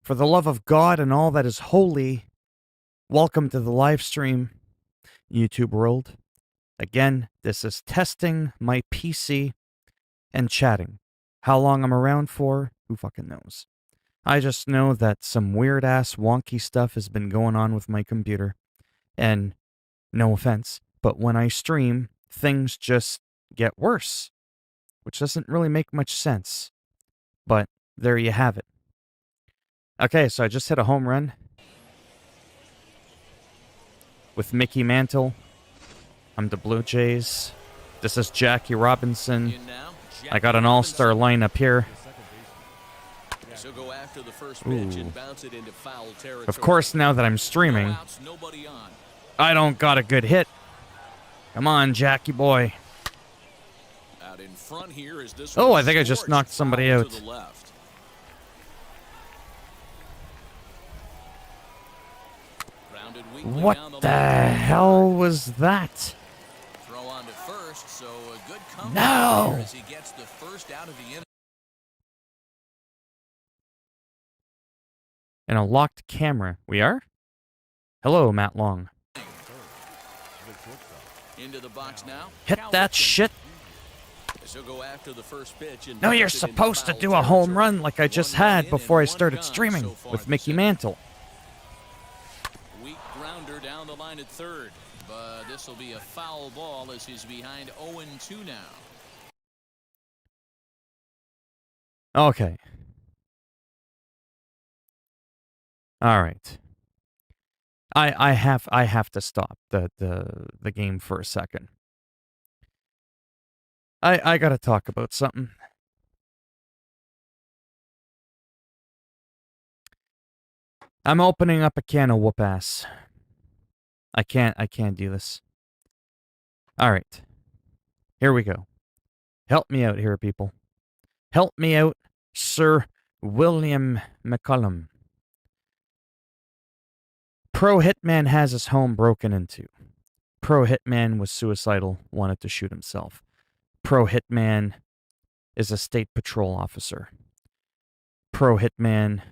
For the love of God and all that is holy, welcome to the live stream, YouTube world. Again, this is testing my PC and chatting. How long I'm around for, who fucking knows. I just know that some weird-ass wonky stuff has been going on with my computer. And, no offense, but when I stream, things just get worse. Which doesn't really make much sense. But, there you have it. Okay, so I just hit a home run with Mickey Mantle. I'm the Blue Jays. This is Jackie Robinson. I got an all-star lineup here. Ooh. Of course, now that I'm streaming, I don't got a good hit. Come on, Jackie boy. Oh, I think I just knocked somebody out. What the hell was that? No! And a locked camera. We are? Hello, Matt Long. Into the box now. Hit that shit. No, you're supposed to do a home run like I just had before I started streaming with Mickey Mantle. Weak grounder down the line at third, but this will be a foul ball as he's behind 0-2 now. Okay. All right. I have to stop the game for a second. I gotta talk about something. I'm opening up a can of whoop ass. I can't do this. All right. Here we go. Help me out here, people. Help me out, Sir William McCullum. Pro Hitman has his home broken into. Pro Hitman was suicidal, wanted to shoot himself. Pro Hitman is a state patrol officer. Pro Hitman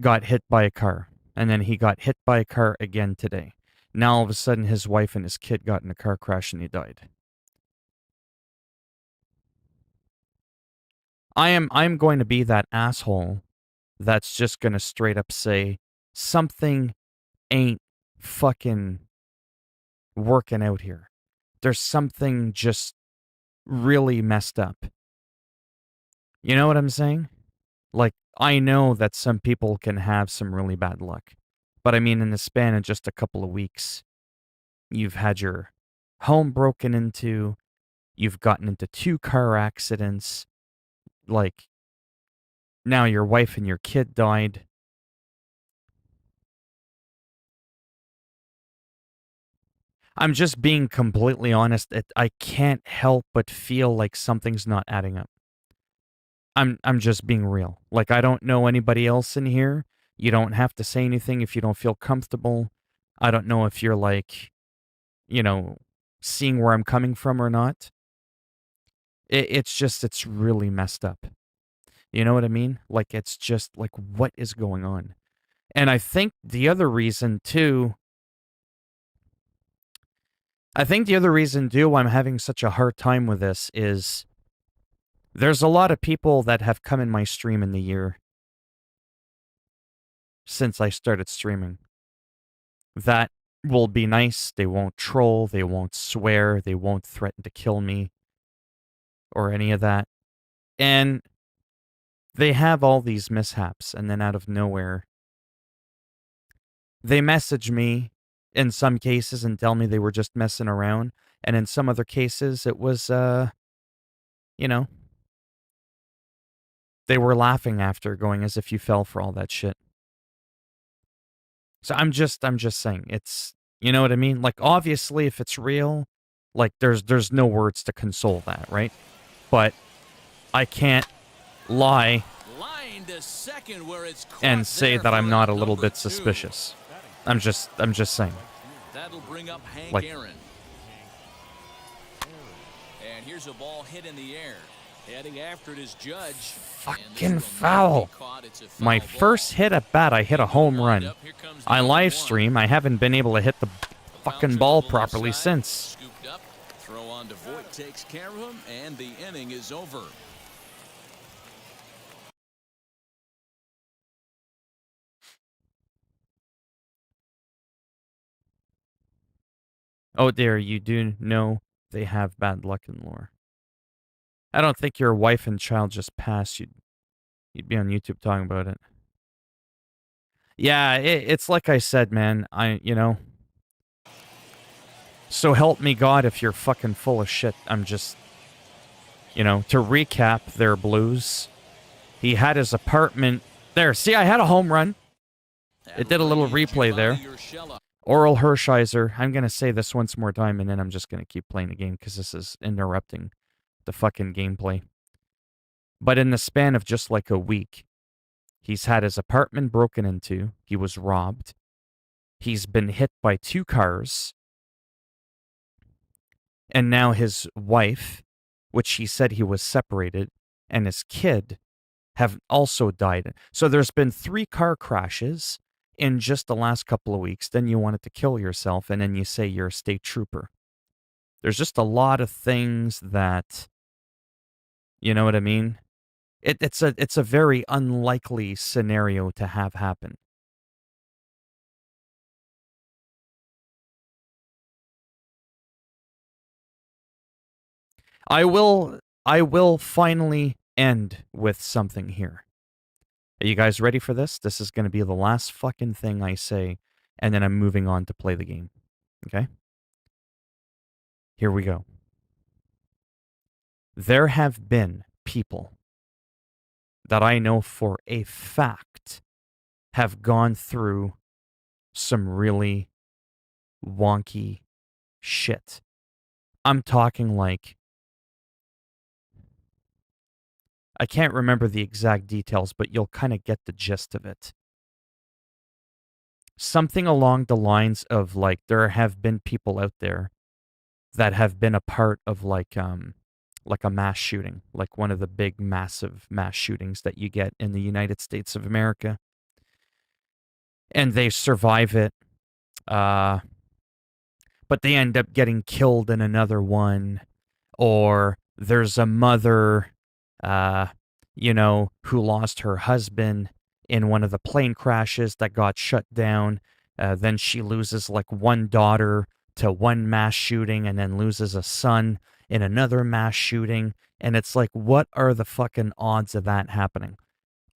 got hit by a car, and then he got hit by a car again today. Now all of a sudden his wife and his kid got in a car crash and he died. I'm going to be that asshole that's just going to straight up say something ain't fucking working out here. There's something just really messed up. You know what I'm saying? Like, I know that some people can have some really bad luck. But I mean, in the span of just a couple of weeks, you've had your home broken into, you've gotten into 2 car accidents, like, now your wife and your kid died. I'm just being completely honest. I can't help but feel like something's not adding up. I'm just being real. Like, I don't know anybody else in here. You don't have to say anything if you don't feel comfortable. I don't know if you're like, you know, seeing where I'm coming from or not. It's really messed up. You know what I mean? Like, it's just like, what is going on? And I think the other reason too, I'm having such a hard time with this is there's a lot of people that have come in my stream in the year since I started streaming that will be nice. They won't troll. They won't swear. They won't threaten to kill me or any of that. And they have all these mishaps, and then out of nowhere, they message me in some cases and tell me they were just messing around. And in some other cases, it was, you know, they were laughing after, going as if you fell for all that shit. So I'm just saying, it's, you know what I mean? Like, obviously, if it's real, like, there's no words to console that, right? But I can't lie and say that I'm not a little bit suspicious. I'm just saying. That'll bring up Hank Aaron. And here's a ball hit in the air. Heading after it is Judge. Fucking foul. My first hit at bat, I hit a home run. I live stream. I haven't been able to hit the fucking ball properly since. Scooped up. Throw on to Voigt takes care of him, and the inning is over. Oh dear, you do know they have bad luck in lore. I don't think your wife and child just passed. You'd be on YouTube talking about it. Yeah, it's like I said, man. So help me God if you're fucking full of shit. I'm just, to recap their blues. He had his apartment there. See, I had a home run. It did a little replay there. Oral Hershiser. I'm going to say this once more time, and then I'm just going to keep playing the game because this is interrupting the fucking gameplay. But in the span of just like a week, he's had his apartment broken into. He was robbed. He's been hit by 2 cars. And now his wife, which he said he was separated, and his kid have also died. So there's been 3 car crashes in just the last couple of weeks. Then you wanted to kill yourself, and then you say you're a state trooper. There's just a lot of things that, you know what I mean? It's a very unlikely scenario to have happen. I will finally end with something here. Are you guys ready for this? This is going to be the last fucking thing I say, and then I'm moving on to play the game. Okay? Here we go. There have been people that I know for a fact have gone through some really wonky shit. I'm talking like, I can't remember the exact details, but you'll kind of get the gist of it. Something along the lines of like, there have been people out there that have been a part of like a mass shooting, like one of the big massive mass shootings that you get in the United States of America. And they survive it, but they end up getting killed in another one. Or there's a mother, who lost her husband in one of the plane crashes that got shut down. Then she loses like one daughter to one mass shooting, and then loses a son in another mass shooting. And it's like, what are the fucking odds of that happening?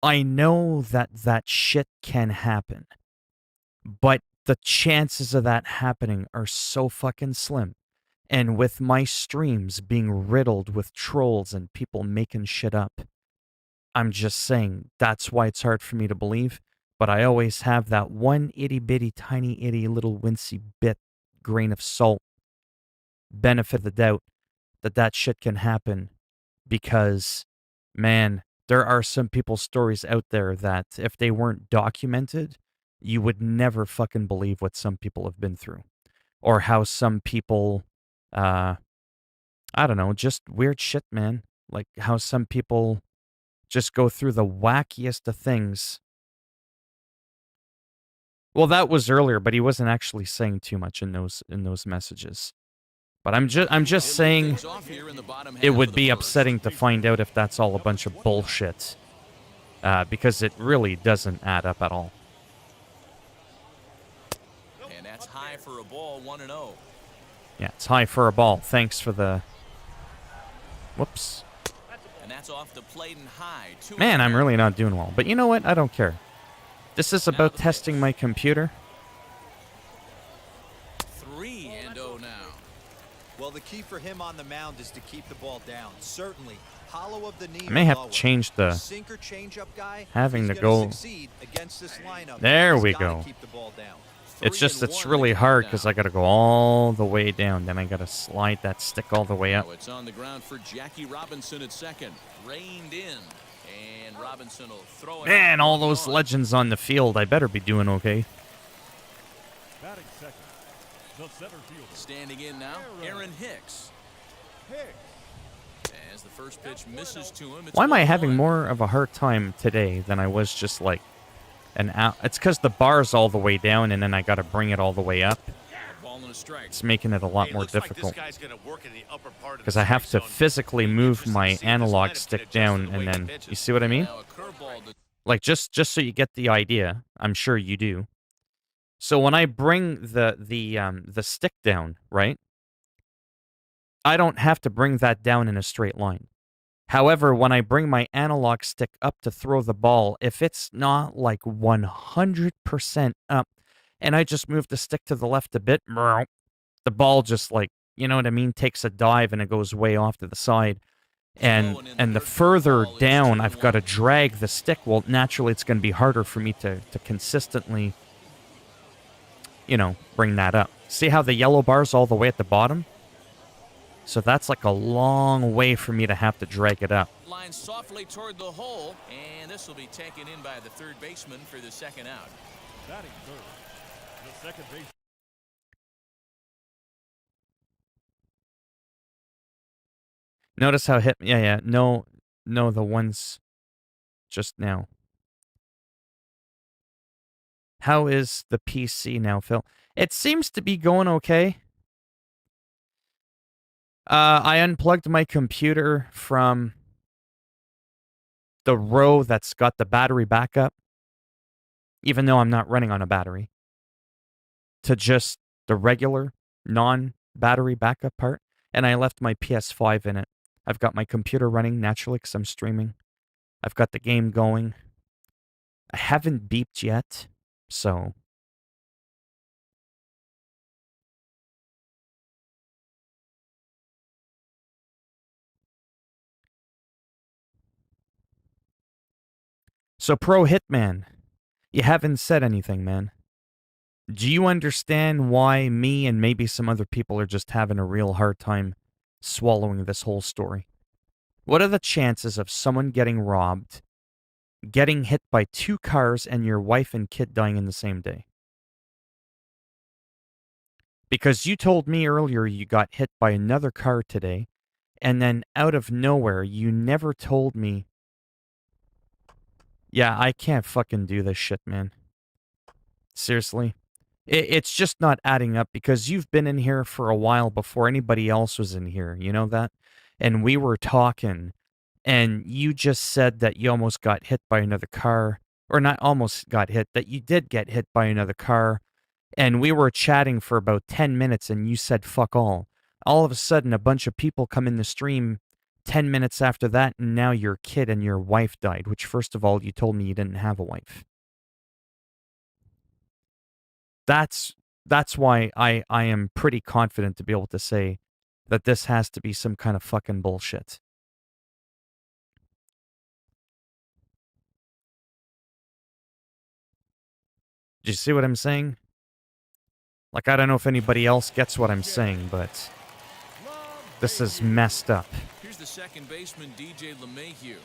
I know that shit can happen, but the chances of that happening are so fucking slim. And with my streams being riddled with trolls and people making shit up, I'm just saying that's why it's hard for me to believe. But I always have that one itty bitty tiny itty little wincy bit grain of salt benefit of the doubt that shit can happen, because, man, there are some people's stories out there that if they weren't documented, you would never fucking believe what some people have been through, or how some people, I don't know, just weird shit, man. Like how some people just go through the wackiest of things. Well, that was earlier, but he wasn't actually saying too much in those messages. But I'm just saying it would be upsetting to find out if that's all a bunch of bullshit, because it really doesn't add up at all. And that's high for a ball, 1-0. Yeah, it's high for a ball. Thanks for the... Whoops. And that's off the plate and high. Man, I'm really not doing well. But you know what? I don't care. This is about testing my computer. 3-0 now. Well, the key for him on the mound is to keep the ball down. Certainly, hollow of the knee. I may have to change the sinker changeup guy. Having to go. Against this lineup, there we go. Keep the ball down. It's just, it's really hard because I got to go all the way down. Then I got to slide that stick all the way up. Now it's on the ground for Jackie Robinson at second. Reined in. And Robinson will throw it. Man, all those legends on the field. I better be doing okay. Batting second, the center fielder. Standing in now, Aaron Hicks. As the first pitch misses to him, it's Why am I 1-1. having more of a hard time today than I was just like an hour? It's because the bar's all the way down and then I got to bring it all the way up. Ball and a strike. It's making it a lot more looks like difficult. this guy's gonna work in the upper part of the Because I have to strike zone. physically Be move interesting to my see if this analog lineup stick can adjust to down the way and he then, pitches. you see what I mean? Now a curveball that Like, just so you get the idea, I'm sure you do. So when I bring the stick down, right, I don't have to bring that down in a straight line. However, when I bring my analog stick up to throw the ball, if it's not like 100% up, and I just move the stick to the left a bit, the ball just like, you know what I mean, takes a dive and it goes way off to the side. And the further down I've got to drag the stick, well, naturally it's going to be harder for me to consistently, you know, bring that up. See how the yellow bar's all the way at the bottom? So that's like a long way for me to have to drag it up. lines softly toward the hole, and this will be taken in by the third baseman for the second out. Batting third, the second base. Notice how no, the ones just now. How is the PC now, Phil? It seems to be going okay. I unplugged my computer from the row that's got the battery backup, even though I'm not running on a battery, to just the regular non-battery backup part, and I left my PS5 in it. I've got my computer running naturally because I'm streaming. I've got the game going. I haven't beeped yet, so... So, Pro Hitman, you haven't said anything, man. Do you understand why me and maybe some other people are just having a real hard time swallowing this whole story? What are the chances of someone getting robbed, getting hit by 2 cars, and your wife and kid dying in the same day? Because you told me earlier you got hit by another car today, and then out of nowhere, you never told me. Yeah, I can't fucking do this shit, man. Seriously. It's just not adding up because you've been in here for a while before anybody else was in here. You know that? And we were talking, and you just said that you almost got hit by another car. Or not almost got hit, that you did get hit by another car. And we were chatting for about 10 minutes, and you said fuck all. All of a sudden, a bunch of people come in the stream 10 minutes after that, and now your kid and your wife died, which, first of all, you told me you didn't have a wife. That's why I am pretty confident to be able to say that this has to be some kind of fucking bullshit. Do you see what I'm saying? Like, I don't know if anybody else gets what I'm saying, but this is messed up. Here's the second baseman, DJ LeMahieu.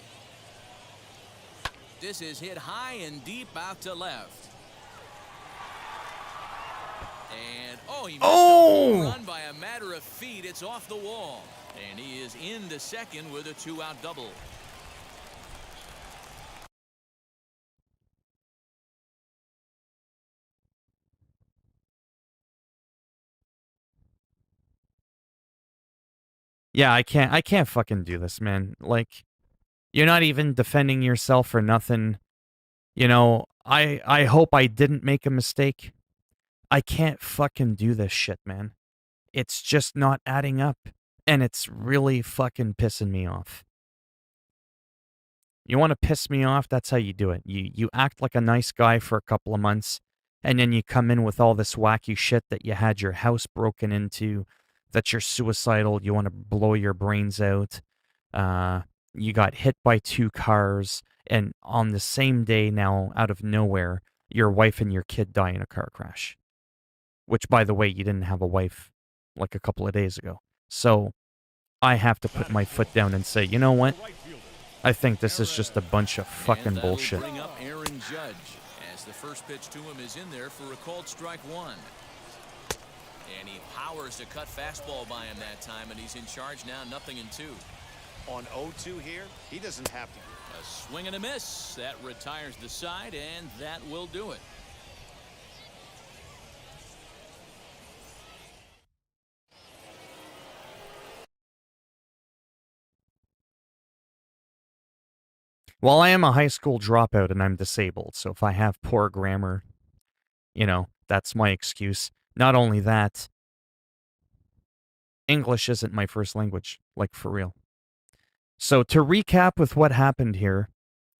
This is hit high and deep out to left. And, he missed a home run by a matter of feet. It's off the wall. And he is into second with a 2-out double. Yeah, I can't fucking do this, man. Like, you're not even defending yourself for nothing. You know, I hope I didn't make a mistake. I can't fucking do this shit, man. It's just not adding up. And it's really fucking pissing me off. You want to piss me off? That's how you do it. You act like a nice guy for a couple of months, and then you come in with all this wacky shit that you had your house broken into, that you're suicidal, you want to blow your brains out. You got hit by 2 cars, and on the same day now, out of nowhere, your wife and your kid die in a car crash. Which, by the way, you didn't have a wife like a couple of days ago. So I have to put my foot down and say, you know what? I think this is just a bunch of fucking bullshit. Bring up Aaron Judge as the first pitch to him is in there for a called strike 1. And he powers to cut fastball by him that time, and he's in charge now, 0-2. On 0-2 here, he doesn't have to. A swing and a miss. That retires the side, and that will do it. Well, I am a high school dropout and I'm disabled, so if I have poor grammar, that's my excuse. Not only that, English isn't my first language, like for real. So to recap with what happened here,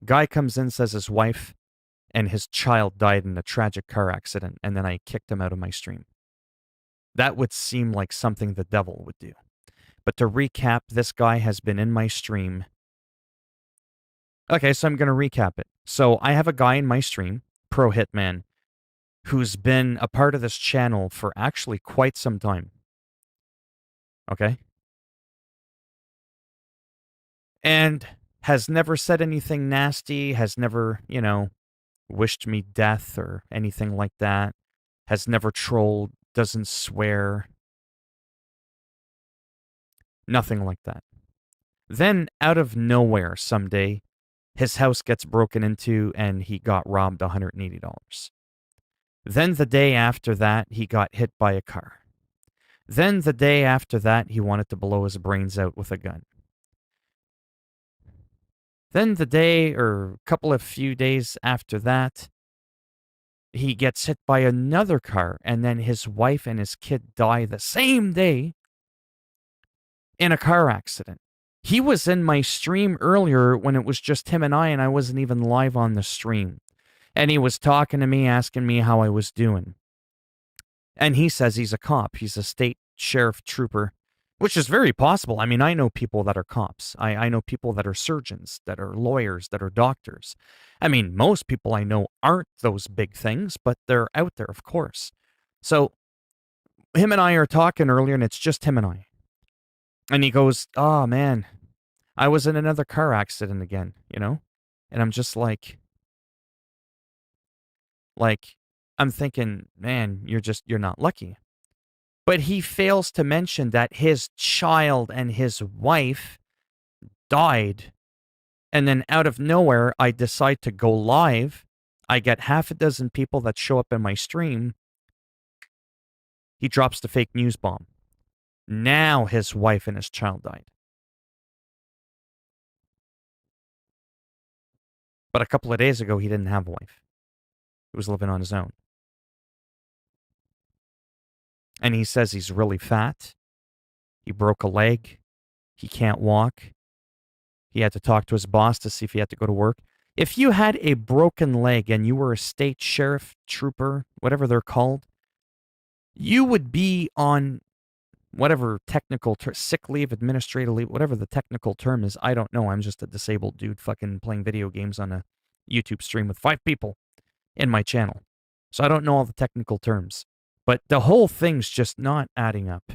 guy comes in, says his wife and his child died in a tragic car accident, and then I kicked him out of my stream. That would seem like something the devil would do. But to recap, this guy has been in my stream. Okay, so I'm going to recap it. So I have a guy in my stream, Pro Hitman, who's been a part of this channel for actually quite some time. Okay? And has never said anything nasty, has never, wished me death or anything like that, has never trolled, doesn't swear, nothing like that. Then, out of nowhere, someday, his house gets broken into and he got robbed $180. Then the day after that, he got hit by a car. Then the day after that, he wanted to blow his brains out with a gun. Then the day or a few days after that, he gets hit by another car, and then his wife and his kid die the same day in a car accident. He was in my stream earlier when it was just him and I wasn't even live on the stream. And he was talking to me, asking me how I was doing. And he says he's a cop. He's a state sheriff trooper, which is very possible. I mean, I know people that are cops. I know people that are surgeons, that are lawyers, that are doctors. I mean, most people I know aren't those big things, but they're out there, of course. So him and I are talking earlier, and it's just him and I. And he goes, oh, man, I was in another car accident again, And I'm just like, I'm thinking, man, you're not lucky. But he fails to mention that his child and his wife died. And then out of nowhere, I decide to go live. I get half a dozen people that show up in my stream. He drops the fake news bomb. Now his wife and his child died. But a couple of days ago, he didn't have a wife. He was living on his own. And he says he's really fat. He broke a leg. He can't walk. He had to talk to his boss to see if he had to go to work. If you had a broken leg and you were a state sheriff, trooper, whatever they're called, you would be on whatever technical sick leave, administrative leave, whatever the technical term is. I don't know. I'm just a disabled dude fucking playing video games on a YouTube stream with 5 people in my channel. So I don't know all the technical terms. But the whole thing's just not adding up.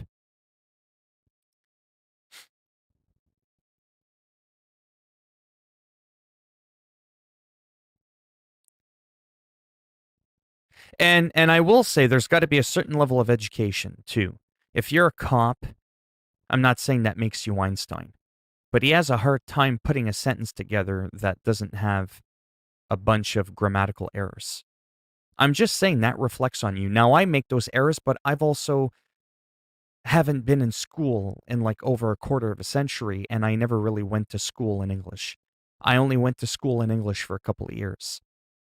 And I will say there's got to be a certain level of education, too. If you're a cop, I'm not saying that makes you Einstein, but he has a hard time putting a sentence together that doesn't have a bunch of grammatical errors. I'm just saying that reflects on you. Now, I make those errors, but I've also haven't been in school in like over a quarter of a century, and I never really went to school in English. I only went to school in English for a couple of years.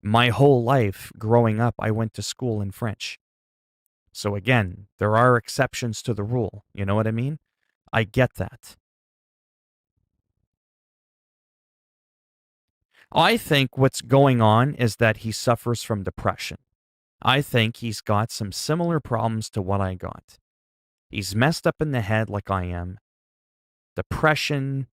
My whole life growing up, I went to school in French. So again, there are exceptions to the rule. You know what I mean? I get that. I think what's going on is that he suffers from depression. I think he's got some similar problems to what I got. He's messed up in the head like I am. Depression,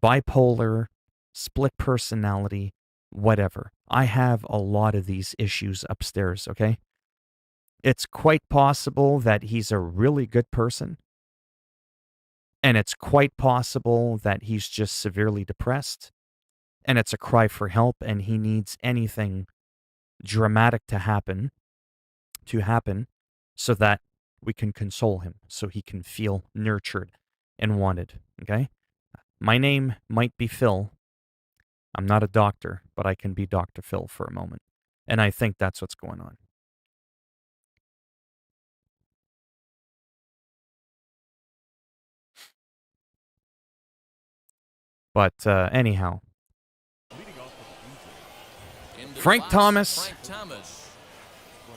bipolar, split personality, whatever. I have a lot of these issues upstairs, okay? It's quite possible that he's a really good person. And it's quite possible that he's just severely depressed. And it's a cry for help, and he needs anything dramatic to happen so that we can console him, so he can feel nurtured and wanted, okay? My name might be Phil. I'm not a doctor, but I can be Dr. Phil for a moment. And I think that's what's going on. But anyhow. Frank Thomas.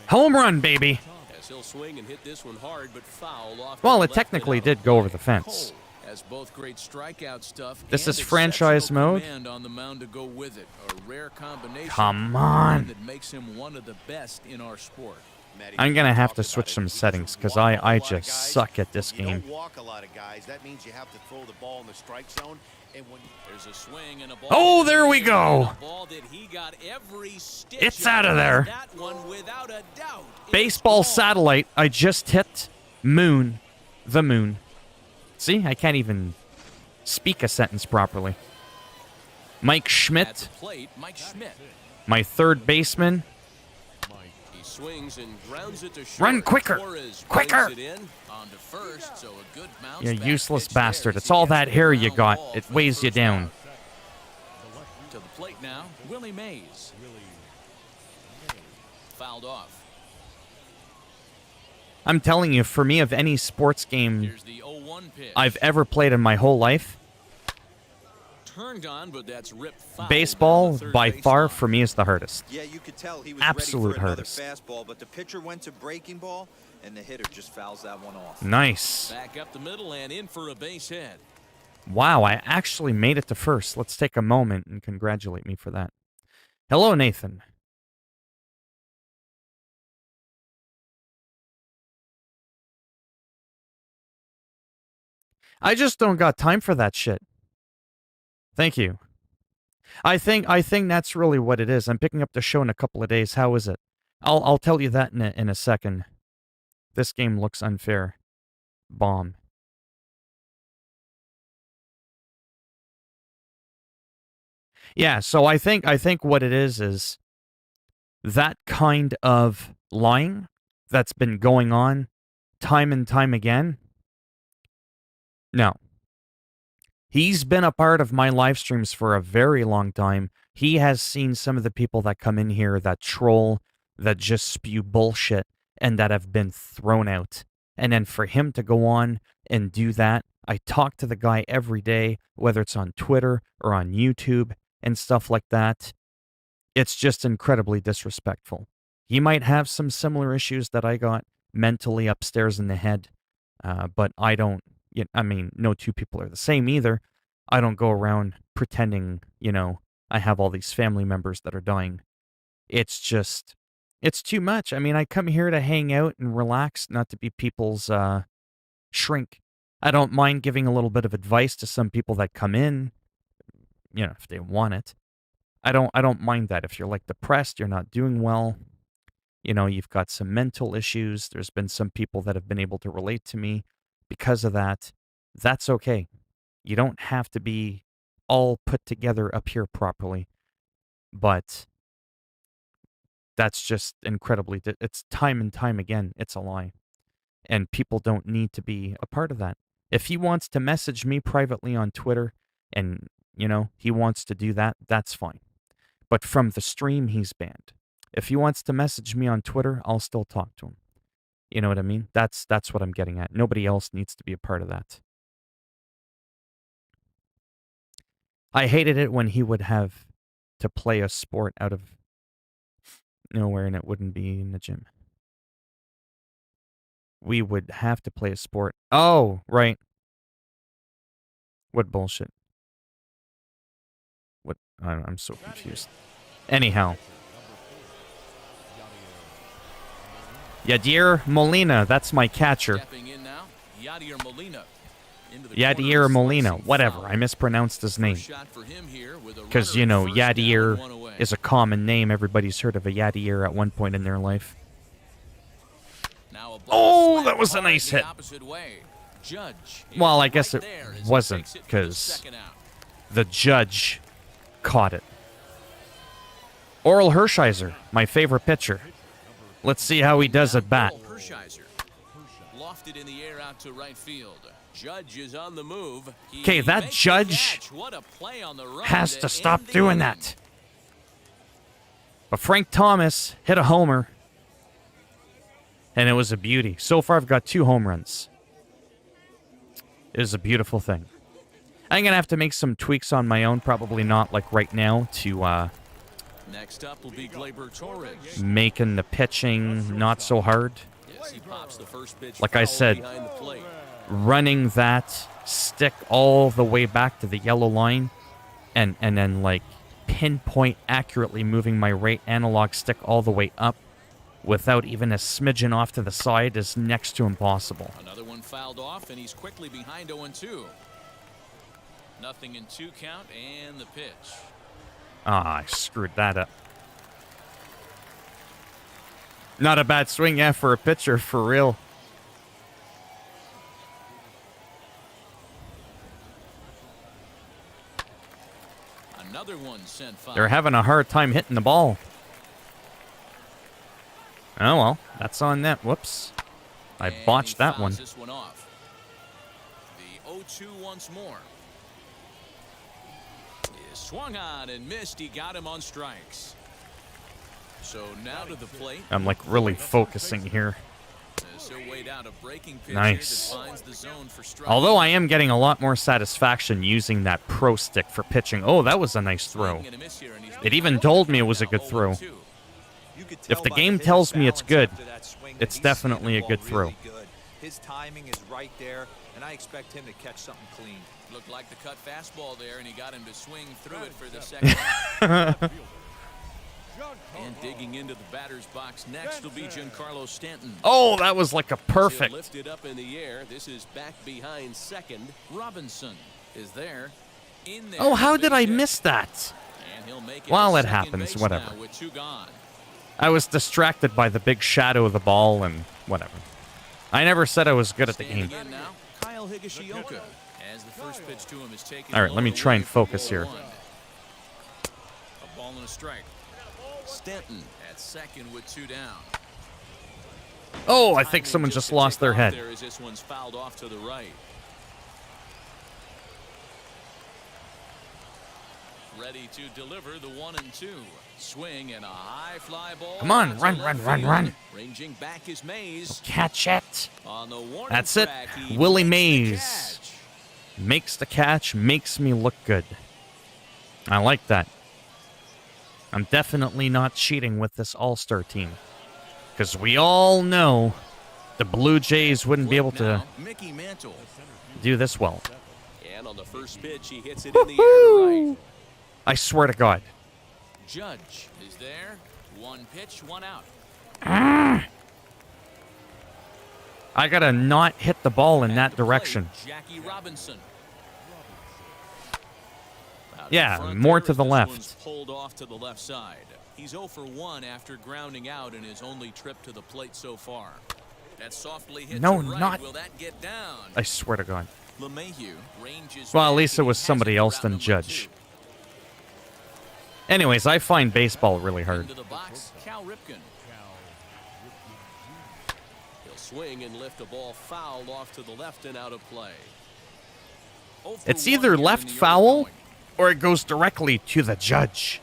Home run, baby. He'll swing and hit this one hard, but foul off. Well, it technically did go over the fence. Has both great strikeout stuff. This is franchise mode. On the mound to go with it. A rare combination. Come on. That makes him one of the best in our sport. I'm gonna have to switch some settings because I just suck at this game. You don't walk a lot of guys. That means you have to throw the ball in the strike zone. And when there's a swing and a ball. Oh, there we go. It's out of there. That one without a doubt. Baseball satellite. I just hit moon. The moon. See, I can't even speak a sentence properly. Mike Schmidt. Mike Schmidt. My third baseman. He swings and grounds it to short. Run quicker. Quicker. You useless bastard. It's all that hair you got. It weighs you down. To the plate now, Willie Mays. Fouled off. I'm telling you, for me, of any sports game Here's the 0-1 pitch. I've ever played in my whole life, Turned on, but that's ripped foul baseball, down the third by base far, line. for me, is the hardest. Yeah, you could tell he was Absolute ready for another hardest. fastball, but the pitcher went to breaking ball, and the hitter just fouls that one off. Nice. Back up the middle and in for a base hit. Wow, I actually made it to first. Let's take a moment and congratulate me for that. Hello, Nathan. I just don't got time for that shit. Thank you. I think that's really what it is. I'm picking up the show in a couple of days. How is it? I'll tell you that in a second. This game looks unfair. Bomb. Yeah, so I think what it is that kind of lying that's been going on time and time again. No. He's been a part of my live streams for a very long time. He has seen some of the people that come in here that troll, that just spew bullshit, and that have been thrown out. And then for him to go on and do that, I talk to the guy every day, whether it's on Twitter or on YouTube and stuff like that. It's just incredibly disrespectful. He might have some similar issues that I got mentally upstairs in the head, but I don't. I mean, no two people are the same either. I don't go around pretending, I have all these family members that are dying. It's just, it's too much. I mean, I come here to hang out and relax, not to be people's shrink. I don't mind giving a little bit of advice to some people that come in, if they want it. I don't mind that. If you're like depressed, you're not doing well, you've got some mental issues. There's been some people that have been able to relate to me because of that. That's okay. You don't have to be all put together up here properly. But that's just incredibly, it's time and time again, it's a lie. And people don't need to be a part of that. If he wants to message me privately on Twitter and, he wants to do that, that's fine. But from the stream, he's banned. If he wants to message me on Twitter, I'll still talk to him. You know what I mean? That's what I'm getting at. Nobody else needs to be a part of that. I hated it when he would have to play a sport out of nowhere and it wouldn't be in the gym. We would have to play a sport. Oh, right. What bullshit? What? I'm so confused. Anyhow. Yadier Molina, that's my catcher. Stepping in now, Yadier Molina. Yadier Molina, whatever. I mispronounced his name. Because, Yadier is a common name. Everybody's heard of a Yadier at one point in their life. Oh, that was a nice hit. Well, I guess it wasn't, because the judge caught it. Oral Hershiser, my favorite pitcher. Let's see how he does at bat. Lofted in the air out to right field. Judge is on the move. He 'Kay, that makes the Judge catch. What a play on the run has to to stop end the doing inning. that. But Frank Thomas hit a homer. And it was a beauty. So far, I've got 2 home runs. It is a beautiful thing. I'm going to have to make some tweaks on my own. Probably not like right now to Next up will be Gleyber Torres. making the pitching not so hard. Yes, he pops the first pitch Like I foul said, behind the plate. running that stick all the way back to the yellow line and then like pinpoint accurately moving my right analog stick all the way up without even a smidgen off to the side is next to impossible. Another one fouled off, and he's quickly behind 0-2. Nothing in 2 count, and the pitch. Ah, I screwed that up. Not a bad swing, yeah, for a pitcher, for real. Another one sent foul. They're having a hard time hitting the ball. Oh, well, that's on them. Whoops. I And botched he that fouls one. This one off. The 0-2 once more. He swung on and missed. He got him on strikes. So now to the plate. I'm like really focusing here. As he'll wait out a breaking pitch Nice. that finds the zone for strike. Although I am getting a lot more satisfaction using that pro stick for pitching. Oh, that was a nice throw. Swing and a miss here, and he's It even told me it was a good throw. 0-2. You could If tell the by game hitter's tells me it's balance good, after that swing that it's he's definitely seeing a the good ball throw. really good. His timing is right there, and I expect him to catch something clean. Looked like the cut fastball there, and he got him to swing through it for the second time. And digging into the batter's box next will be Giancarlo Stanton. Oh, that was like a He'll perfect. lift it up in the air. This is back behind second. Robinson is there. In there. Oh, how did I Big hit. miss that? And he'll make it Well, to it second happens, base whatever. now with 2 gone. I was distracted by the big shadow of the ball and whatever. I never said I was good at the Standing game. in now, Kyle Higashioka. As the first pitch to him is taken. All right, let me low try and away for focus ball here. 1. A ball and a strike. Stanton at second with 2 down. Oh, I think Timing someone to just lost their tip off head. There as this one's fouled off to the right. Ready to deliver the 1-2. Swing and a high fly ball. Come on, out to run, left run, run, field. run. Ranging back is Mays. Catch it. On the warning That's it. track, he Willie makes the Mays. catch. Makes the catch, makes me look good. I like that. I'm definitely not cheating with this All-Star team. Because we all know the Blue Jays wouldn't be able to Now, Mickey Mantle. do this well. And on the first pitch, he hits it in the air to right. I swear to God. Judge is there. 1 pitch, 1 out. I gotta not hit the ball in At that the plate, direction. Jackie Robinson. Out in Yeah, front more there to as the this left. one's pulled off to the left side. He's 0 for 1 after grounding out in his only trip to the plate so far. That softly hit No, to right. not- Will that get down? I swear to God. LeMahieu ranges Well, at back, least it and he was has somebody it for else round than number Judge. 2. Anyways, I find baseball really hard. Into the box, Cal Ripken. He'll swing and lift a ball foul off to the left and out of play. 0 for It's 1 either here in left the early foul going. or it goes directly to the judge.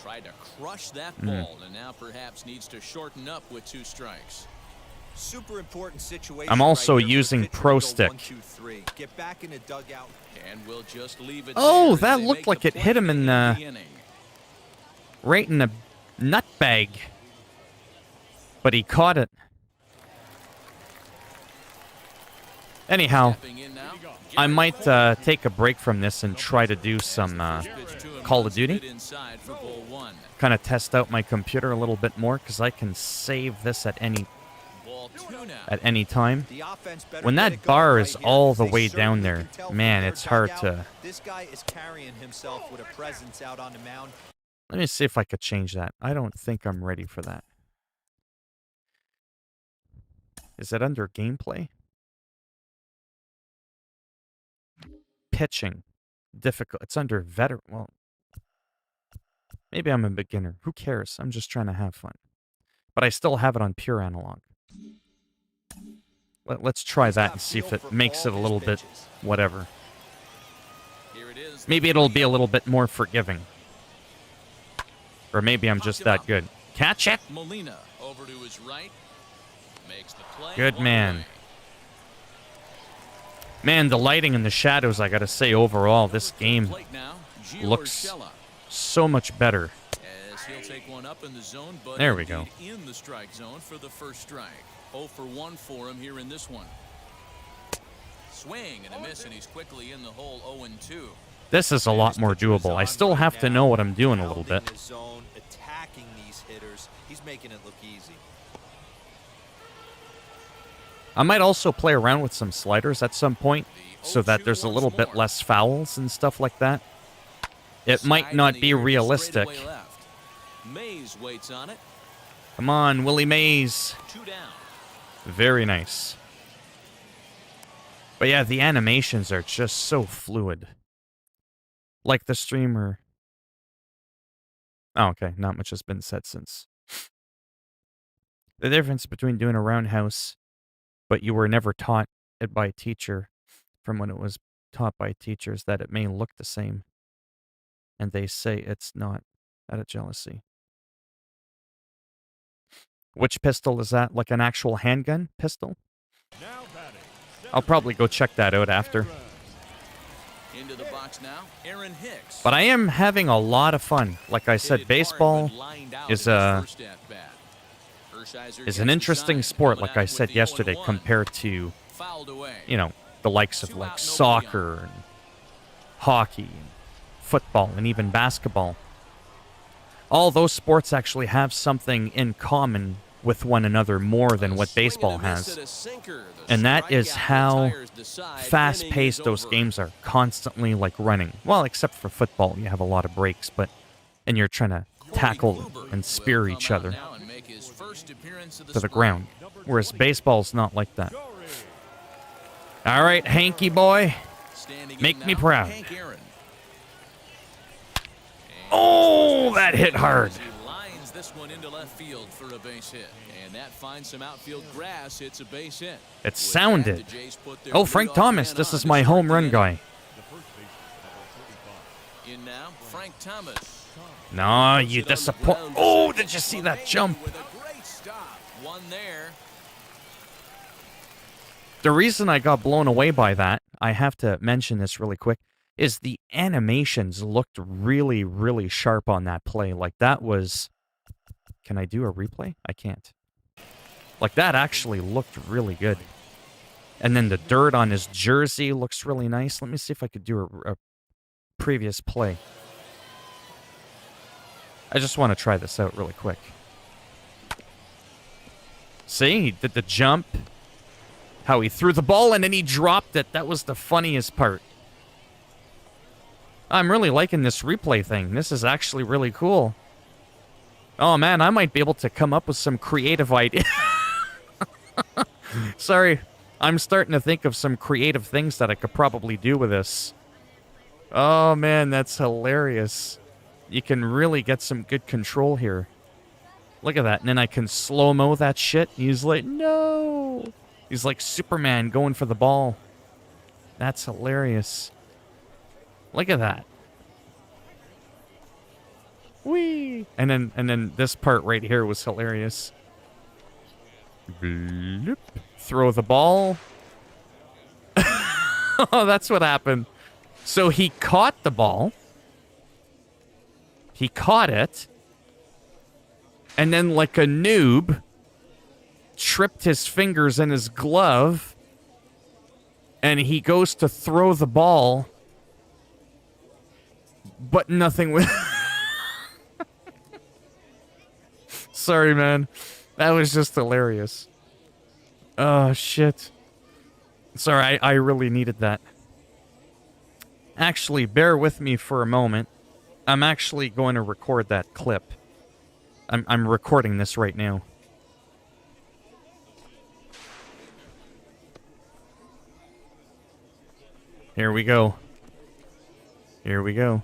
Tried to crush that ball, and now perhaps needs to shorten up with 2 strikes. Super important situation. I'm also right here for the using pitcher to Pro go Stick. 1, 2, 3. Get back in the dugout. And we'll just leave it Oh, there as that they looked make like the it play hit him to in end the- inning. Right in the nut bag. But he caught it. Anyhow, Stepping in now, I might take a break from this and try to do some pitch to him Call of runs Duty. it inside for ball 1. kind of test out my computer a little bit more because I can save this at Ball 2 now. any time. The offense better When get that it going bar right is here, all because the they way down certainly there, can tell from man, their it's hard dugout, to... This guy is carrying himself with a presence out on the mound. Let me see if I could change that. I don't think I'm ready for that. Is it under gameplay? Pitching. Difficult. It's under veteran. Well, maybe I'm a beginner. Who cares? I'm just trying to have fun. But I still have it on pure analog. Let's try He's that got and see if feel it for makes all it a his little bit pitches. whatever. Here it is. Maybe it'll be a little bit more forgiving. Or maybe I'm just that good. Catch it! Molina over to his right. Makes the play. Good one man. away. Man, the lighting and the shadows, I gotta say, overall, this game Plate now, Gio looks Urshela, so much better. as he'll take one up in the zone, but There we go. indeed in the strike zone for the first strike. 0 for 1 for him here in this one. Swing and a miss, and he's quickly in the hole. 0-2. This is a lot more doable. I still have to know what I'm doing a little bit. Pounding his zone, attacking these hitters. He's making it look easy. I might also play around with some sliders at some point so that there's a little bit less fouls and stuff like that. It might not be realistic. Mays waits on it. Come on, Willie Mays. 2 down. Very nice. But yeah, the animations are just so fluid. Like the streamer. Oh, okay. Not much has been said since. The difference between doing a roundhouse, but you were never taught it by a teacher, from when it was taught by teachers, that it may look the same. And they say it's not, out of jealousy. Which pistol is that? Like an actual handgun pistol? Now batting. I'll probably go check that out after. Into the box now, Aaron Hicks. But I am having a lot of fun. Like I said, baseball is an interesting sport, like I said yesterday, compared to, you know, the likes of like soccer and hockey and football and even basketball. All those sports actually have something in common with one another more than what baseball has. And that is how fast-paced those games are, constantly like running. Well, except for football, you have a lot of breaks, and you're trying to tackle and spear each other to the ground. Whereas baseball's not like that. All right, Hanky boy, make me proud. Oh, that hit hard. This one into left field for a base hit, and that finds some outfield grass. It's a base hit. It sounded. Oh, Frank Thomas, this is my home run guy. In now, Frank Thomas. No, you disappoint. Oh, did you see that jump? With a great stop, one there. The reason I got blown away by that, I have to mention this really quick, is the animations looked really, really sharp on that play. Like that was... Can I do a replay? I can't. Like, that actually looked really good. And then the dirt on his jersey looks really nice. Let me see if I could do a previous play. I just want to try this out really quick. See? He did the jump. How he threw the ball and then he dropped it. That was the funniest part. I'm really liking this replay thing. This is actually really cool. Oh, man, I might be able to come up with some creative ideas. Sorry, I'm starting to think of some creative things that I could probably do with this. Oh, man, that's hilarious. You can really get some good control here. Look at that. And then I can slow-mo that shit. He's like, no. He's like Superman going for the ball. That's hilarious. Look at that. Whee! And then this part right here was hilarious. Bloop. Throw the ball. Oh, that's what happened. So he caught the ball. He caught it. And then, like a noob, tripped his fingers in his glove. And he goes to throw the ball. But nothing was... Sorry, man. That was just hilarious. Oh, shit. Sorry, I really needed that. Actually, bear with me for a moment. I'm actually going to record that clip. I'm recording this right now. Here we go. Here we go.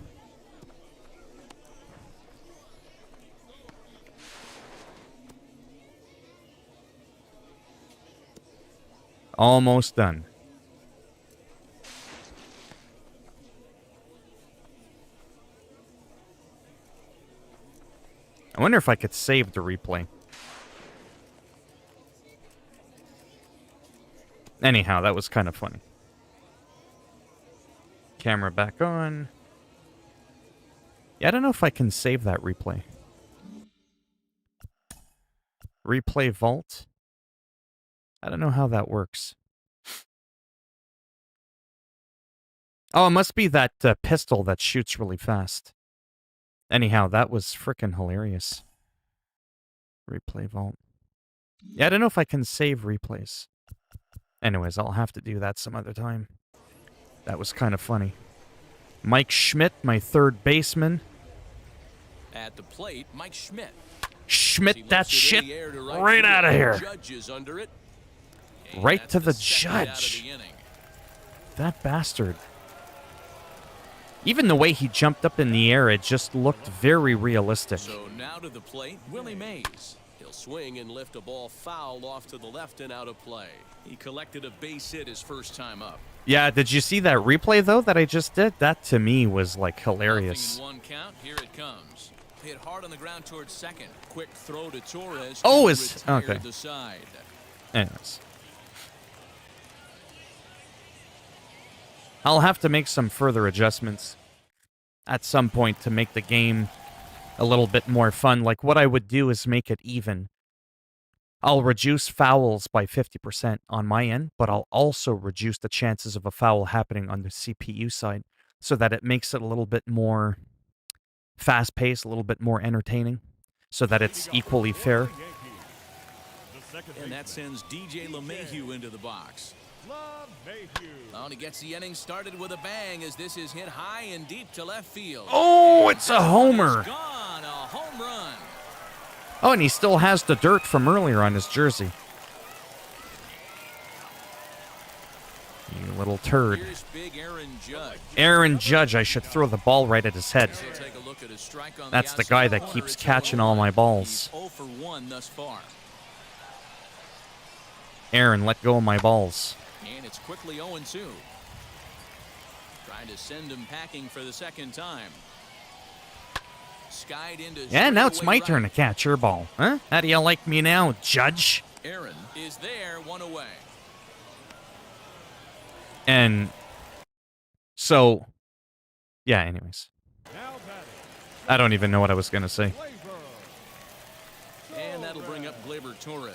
Almost done. I wonder if I could save the replay. Anyhow, that was kind of funny. Camera back on. Yeah, I don't know if I can save that replay. Replay vault. I don't know how that works. Oh, it must be that pistol that shoots really fast. Anyhow, that was frickin' hilarious. Replay vault. Yeah, I don't know if I can save replays. Anyways, I'll have to do that some other time. That was kind of funny. Mike Schmidt, my third baseman. At the plate, Mike Schmidt. Schmidt that shit right out of here. Judges under it. Right to the second out of judge. the inning. That bastard. Even the way he jumped up in the air, it just looked very realistic. So now to the plate, Willie Mays. He'll swing and lift a ball foul off to the left and out of play. He collected a base hit his first time up. Yeah, did you see that replay, though, that I just did? That, to me, was, like, hilarious. Nothing in one count. Here it comes. Hit hard on the ground towards second. Quick throw to Torres. Oh, to it's... retire Okay. the side. Anyways. I'll have to make some further adjustments at some point to make the game a little bit more fun. Like, what I would do is make it even. I'll reduce fouls by 50% on my end, but I'll also reduce the chances of a foul happening on the CPU side so that it makes it a little bit more fast-paced, a little bit more entertaining, so that it's equally fair. And that sends DJ LeMahieu into the box. Oh, and he gets the inning started with a bang as this is hit high and deep to left field. Oh, it's a homer. Gone, a home run. Oh, and he still has the dirt from earlier on his jersey. You little turd. Here's big Aaron Judge. Aaron Judge, I should throw the ball right at his head. He'll take a look at his strike on That's the outside guy that corner. keeps It's catching 0 all my He's balls. 0 for 1 thus far. Aaron, let go of my balls. And it's quickly 0-2. Trying to send him packing for the second time. Skied into Yeah, now it's my straightaway turn to right. catch your ball. Huh? How do you like me now, Judge? Aaron is there, 1 away. And so, yeah, anyways. I don't even know what I was going to say. And that'll bring up Gleyber Torres.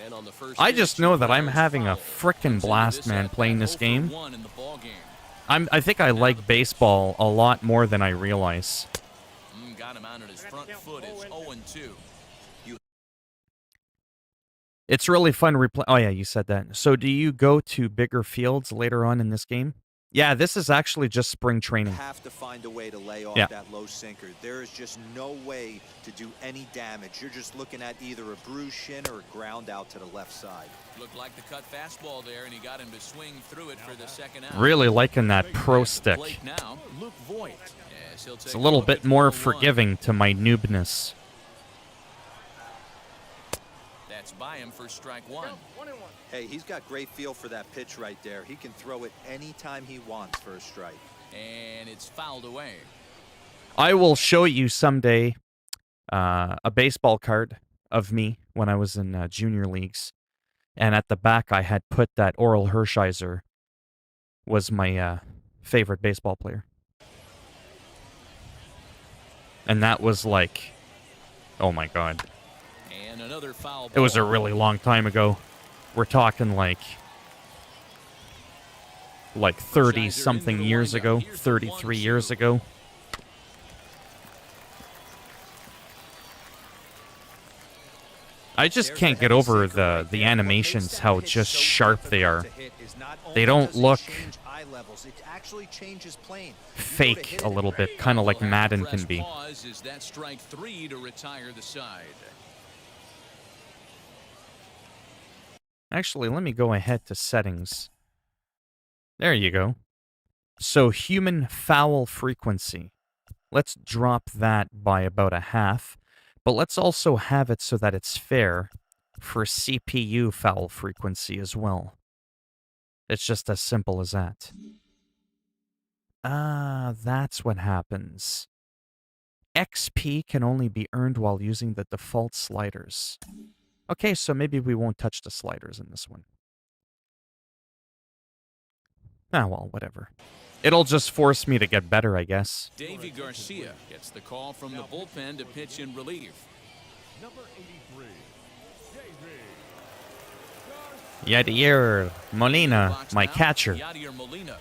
And on the first I pitch, just know that I'm Torres having a fouled. frickin' blast, man, playing this game. 0 for 1 in the ball game. I think I like baseball a lot more than I realize. Got him out at his front foot. It's 0-2. It's really fun replay. Oh, yeah, you said that. So do you go to bigger fields later on in this game? Yeah, this is actually just spring training. Have to find a way to lay off Yeah. that low sinker. There is just no way to do any damage. You're just looking at either a bruised shin or a ground out to the left side. Looked like the cut fastball there, and he got him to swing through it for the second out. Really liking that pro stick. Plate now, Luke Voigt. Yes, he'll It's take a little look bit at more 0-1. forgiving to my noobness. That's by him for strike 1. Hey, he's got great feel for that pitch right there. He can throw it anytime he wants for a strike. And it's fouled away. I will show you someday a baseball card of me when I was in junior leagues. And at the back, I had put that Oral Hershiser was my favorite baseball player. And that was like, oh my God. And another foul It was a ball. really long time ago. We're talking like 30-something years ago, 33 years ago. I just can't get over the animations, how just sharp they are. They don't look fake a little bit, kind of like Madden can be. Pause is that strike 3 to retire the side. Actually, let me go ahead to settings. There you go. So human foul frequency. Let's drop that by about a half. But let's also have it so that it's fair. for CPU foul frequency as well. It's just as simple as that. Ah, that's what happens. XP can only be earned while using the default sliders. Okay, so maybe we won't touch the sliders in this one. Ah, well, whatever. It'll just force me to get better, I guess. Davy Garcia gets the call from the bullpen to pitch in relief. Number 83, Yadier Molina, my catcher. Yadier Molina.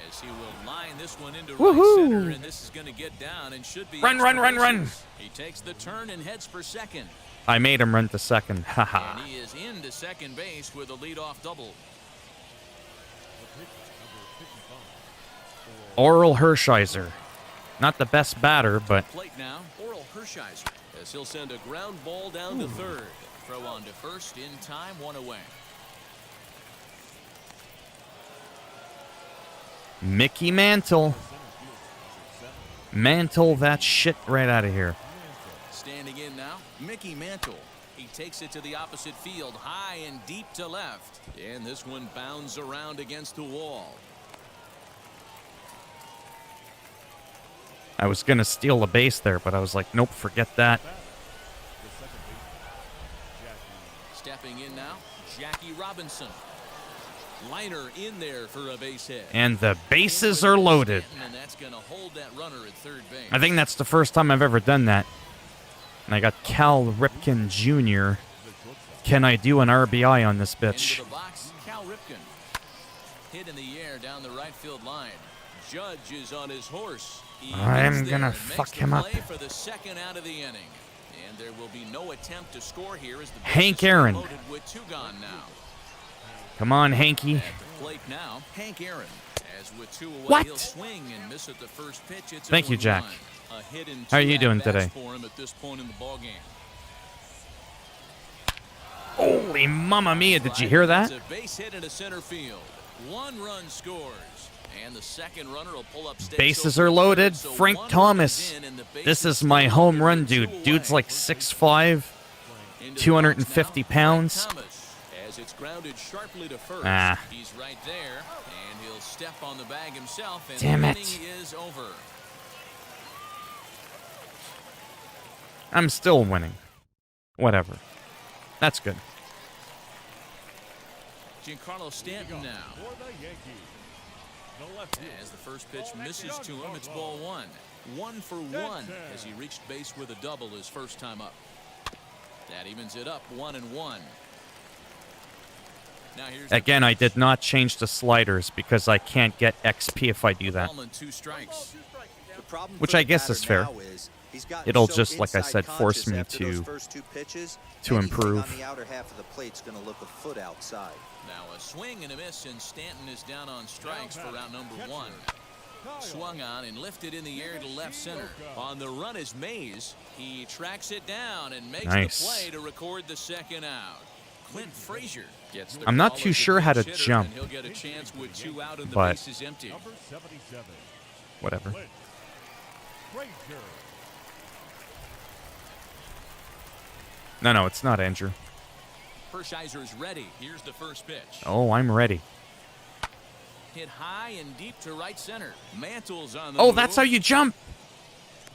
As he will line this one into Woohoo! right center, and this is going to get down and should be Run, run, run, run! He takes the turn and heads for second. I made him run to second. Haha. And he is into second base with a leadoff double. Oral Hershiser. Not the best batter, but Plate now, Oral Hershiser, as he'll send a ground ball down to third. Throw on to first in time, one away. Mickey Mantle. Mantle that shit right out of here. Standing in now, Mickey Mantle. He takes it to the opposite field, high and deep to left. And this one bounds around against the wall. I was going to steal a base there, but I was like, nope, forget that. Stepping in now, Jackie Robinson. Liner in there for a base hit. And the bases are loaded. And that's going to hold that runner at third base. I think that's the first time I've ever done that. And I got Cal Ripken Jr. Can I do an RBI on this bitch? Into the box, Cal Ripken. Hit in the air down the right field line. Judge is on his horse. I'm gonna fuck him up. For the second out of the inning. And there will be no attempt to score here as the Hank Aaron. loaded with two gone now. Come on, Hanky. At the plate now, Hank Aaron. As with two away, What? he'll swing and miss at the first pitch. It's Thank you, 0-1. Jack. A hit and How are two you doing at-bats today? For him at this point in the ball game. Holy mamma mia, did you hear that? It's a base hit into center field. One run scores. And the second runner will pull up stakes. Bases are loaded. So Frank one Thomas. run is in and the This bases is my stay home loaded run with two dude. Dude's away. like 6'5", Into the box 250 now, pounds. Frank Thomas, as it's grounded sharply to first. Ah. He's right there, and he'll step on the bag himself, and Damn the it. inning is over. I'm still winning. Whatever. That's good. Giancarlo Stanton now. for the Yankees. The left field. As the first pitch misses to him, it's ball one. 1 for 1 as he reached base with a double his first time up. That evens it up 1-1. Now here's Again, I did not change the sliders because I can't get XP if I do that. ball and 2 strikes. The problem Which for I the guess is batter fair. now is he's gotten It'll so just, like I inside said, force conscious me after those to- first two pitches, to anything improve. on the outer half of the plate's going to look a foot outside. Now a swing and a miss, and Stanton is down on strikes for round number 1. Swung on and lifted in the air to left center. On the run is Mays. He tracks it down and makes Nice. the play to record the second out. Clint Frazier gets the I'm not call too as the sure how to pinch hitter, jump. and he'll get a chance with 2 out and the But- bases empty. Number 77, Whatever. Clint Frazier. No, it's not Andrew. Hershiser's ready. Here's the first pitch. Oh, I'm ready. Hit high and deep to right center. Mantle's on the Oh, move. that's how you jump.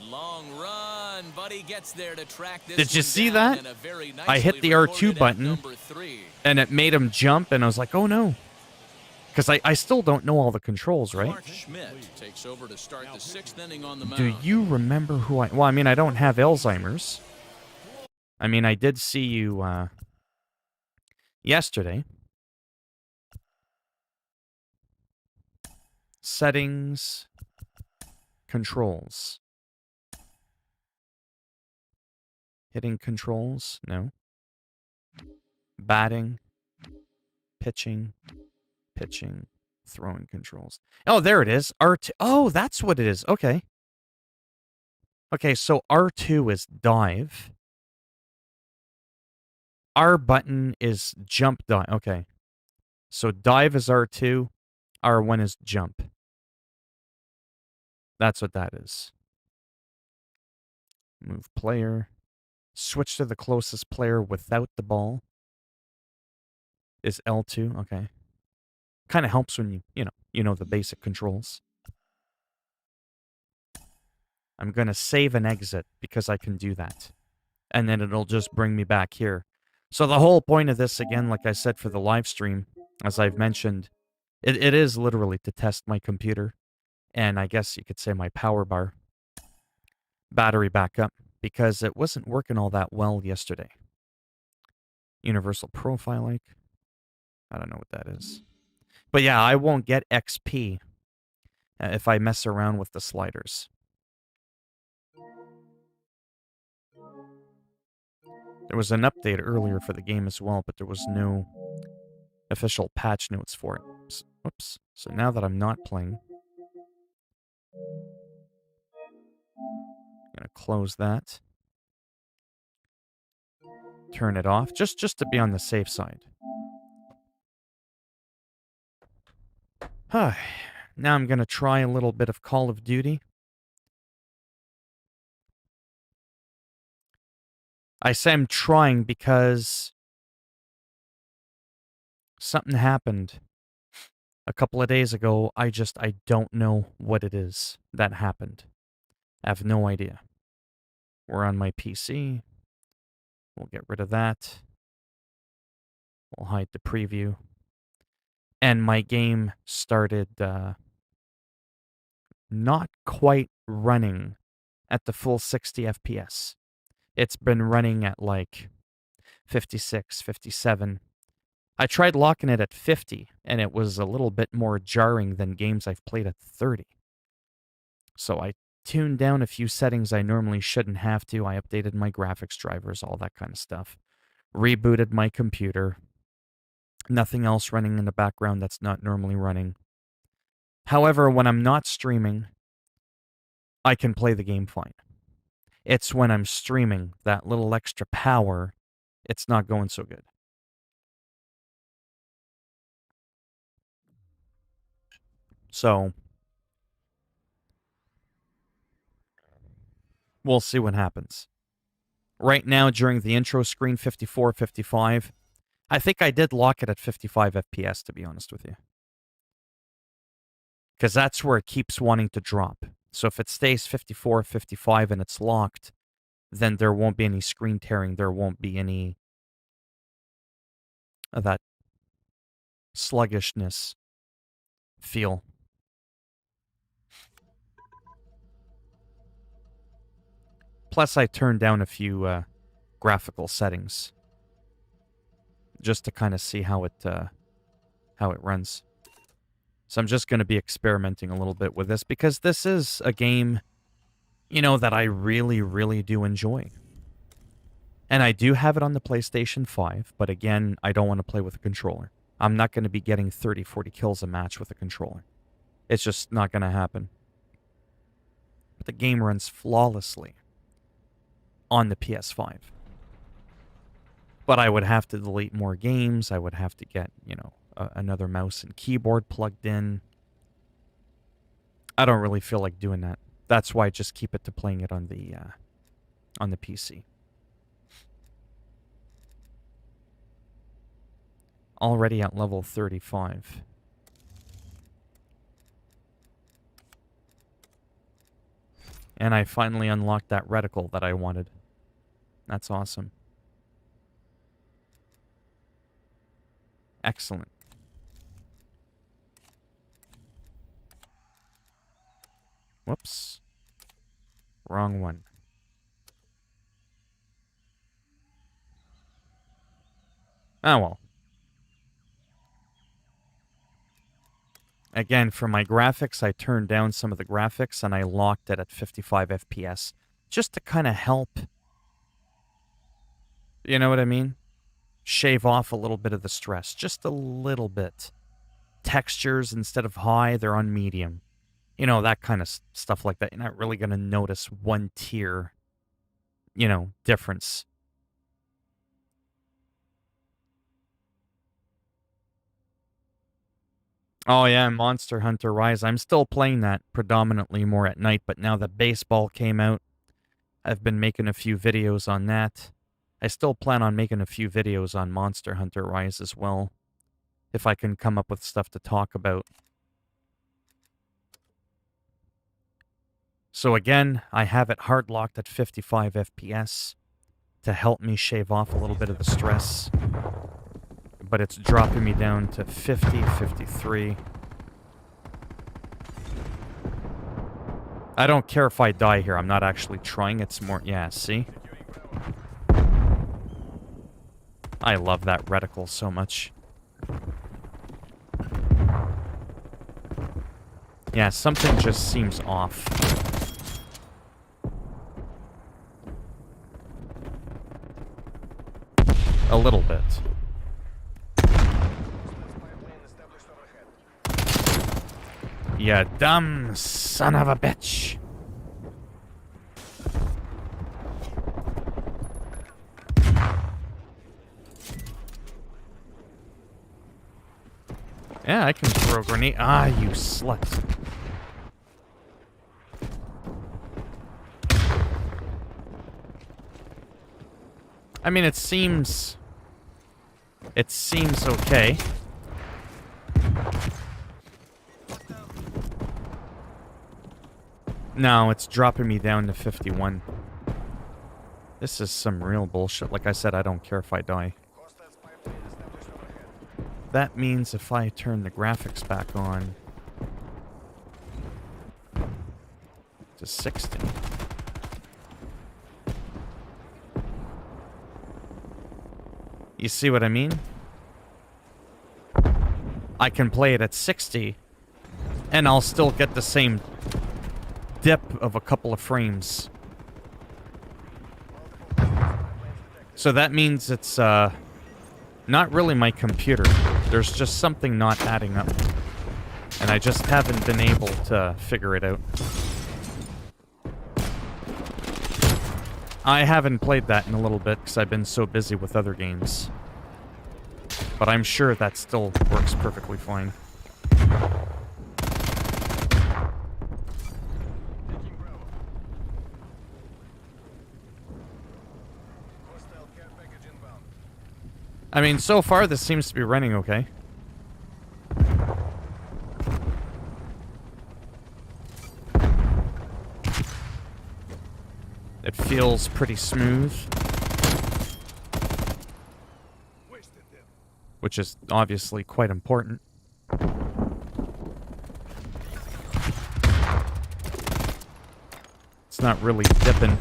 Long run, but he gets there to track this. Did you one see down, that? and a very I hit nicely the R2 recorded at button. number 3. And it made him jump, and I was like, oh no. Because I still don't know all the controls, right? Mark Schmidt takes over to start the 6th inning on the mound. Do you remember who I... Well, I mean, I don't have Alzheimer's. I mean, I did see you yesterday. Settings. Controls. Hitting controls? No. Batting. Pitching. Pitching. Throwing controls. Oh, there it is. R2. Oh, that's what it is. Okay. Okay, so R2 is dive. R button is jump dive. Okay. So dive is R2. R1 is jump. That's what that is. Move player. Switch to the closest player without the ball is L2. Okay. Kind of helps when you know the basic controls. I'm going to save and exit because I can do that. And then it'll just bring me back here. So the whole point of this, again, like I said for the live stream, as I've mentioned, it is literally to test my computer. And I guess you could say my power bar battery backup, because it wasn't working all that well yesterday. Universal profile like. I don't know what that is. But yeah, I won't get XP if I mess around with the sliders. There was an update earlier for the game as well, but there was no official patch notes for it. Oops. So now that I'm not playing, I'm going to close that. Turn it off, just to be on the safe side. Now I'm going to try a little bit of Call of Duty. I say I'm trying because something happened a couple of days ago. I don't know what it is that happened. I have no idea. We're on my PC. We'll get rid of that. We'll hide the preview. And my game started not quite running at the full 60 FPS. It's been running at like 56, 57. I tried locking it at 50, and it was a little bit more jarring than games I've played at 30. So I tuned down a few settings I normally shouldn't have to. I updated my graphics drivers, all that kind of stuff. Rebooted my computer. Nothing else running in the background that's not normally running. However, when I'm not streaming, I can play the game fine. It's when I'm streaming, that little extra power, it's not going so good. So, we'll see what happens. Right now, during the intro screen, 54, 55. I think I did lock it at 55 FPS, to be honest with you. Because that's where it keeps wanting to drop. So if it stays 54, 55 and it's locked, then there won't be any screen tearing. There won't be any of that sluggishness feel. Plus, I turned down a few graphical settings just to kind of see how it runs. So I'm just going to be experimenting a little bit with this because this is a game, that I really, really do enjoy. And I do have it on the PlayStation 5, but again, I don't want to play with a controller. I'm not going to be getting 30, 40 kills a match with a controller. It's just not going to happen. But the game runs flawlessly on the PS5. But I would have to delete more games. I would have to get, another mouse and keyboard plugged in. I don't really feel like doing that. That's why I just keep it to playing it on the PC. Already at level 35. And I finally unlocked that reticle that I wanted. That's awesome. Excellent. Whoops. Wrong one. Oh well. Again, for my graphics, I turned down some of the graphics and I locked it at 55 FPS. Just to kind of help. You know what I mean? Shave off a little bit of the stress. Just a little bit. Textures, instead of high, they're on medium. That kind of stuff like that. You're not really going to notice one tier, difference. Oh yeah, Monster Hunter Rise. I'm still playing that predominantly more at night, but now that baseball came out, I've been making a few videos on that. I still plan on making a few videos on Monster Hunter Rise as well, if I can come up with stuff to talk about. So again, I have it hard locked at 55 FPS to help me shave off a little bit of the stress. But it's dropping me down to 50, 53. I don't care if I die here. I'm not actually trying. It's more... Yeah, see? I love that reticle so much. Yeah, something just seems off. A little bit. You dumb son of a bitch. Yeah, I can throw a grenade. Ah, you slut. I mean, it seems okay. No, it's dropping me down to 51. This is some real bullshit. Like I said, I don't care if I die. That means if I turn the graphics back on to 60. You see what I mean? I can play it at 60 and I'll still get the same dip of a couple of frames. So that means it's not really my computer. There's just something not adding up. And I just haven't been able to figure it out. I haven't played that in a little bit because I've been so busy with other games. But I'm sure that still works perfectly fine. I mean, so far this seems to be running okay. It feels pretty smooth. Which is obviously quite important. It's not really dipping.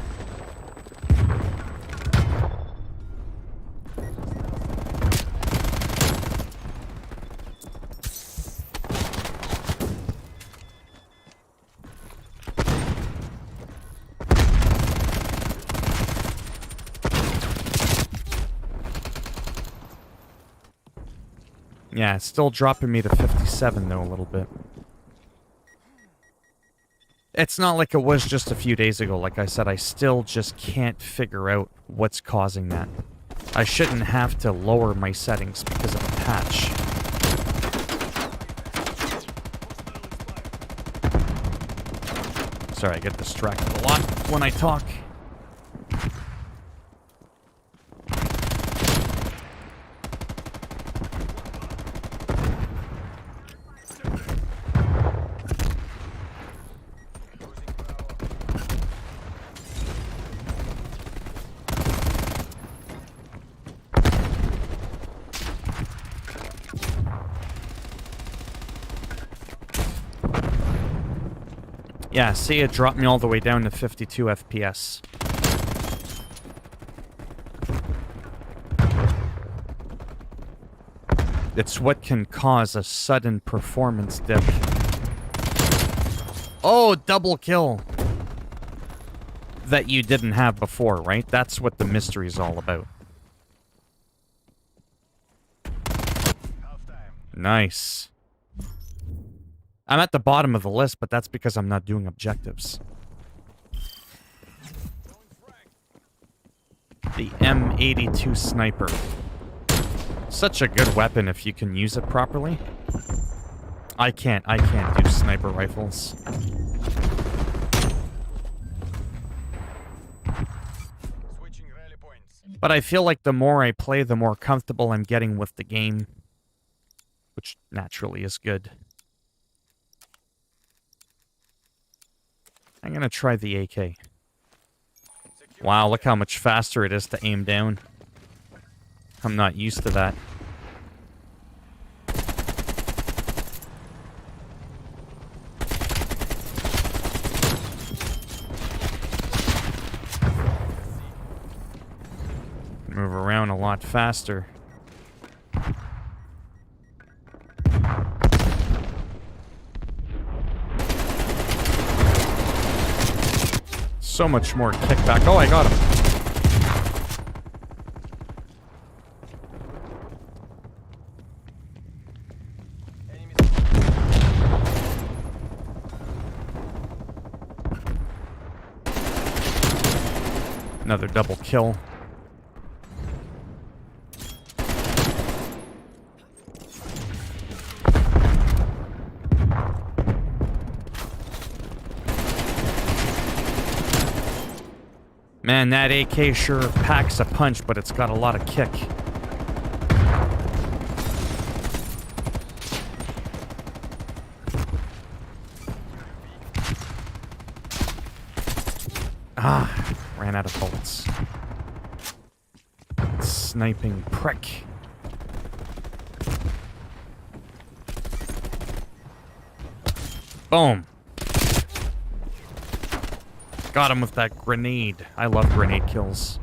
Yeah, it's still dropping me to 57 though a little bit. It's not like it was just a few days ago. Like I said, I still just can't figure out what's causing that. I shouldn't have to lower my settings because of a patch. Sorry, I get distracted a lot when I talk. Yeah, see, it dropped me all the way down to 52 FPS. It's what can cause a sudden performance dip. Oh, double kill! That you didn't have before, right? That's what the mystery's all about. Nice. I'm at the bottom of the list, but that's because I'm not doing objectives. The M82 sniper. Such a good weapon if you can use it properly. I can't do sniper rifles. But I feel like the more I play, the more comfortable I'm getting with the game. Which naturally is good. I'm gonna try the AK. Wow, look how much faster it is to aim down. I'm not used to that. Move around a lot faster. So much more kickback. Oh, I got him. Another double kill. Man, that AK sure packs a punch, but it's got a lot of kick. Ah, ran out of bullets. Sniping prick. Boom. Got him with that grenade. I love grenade kills.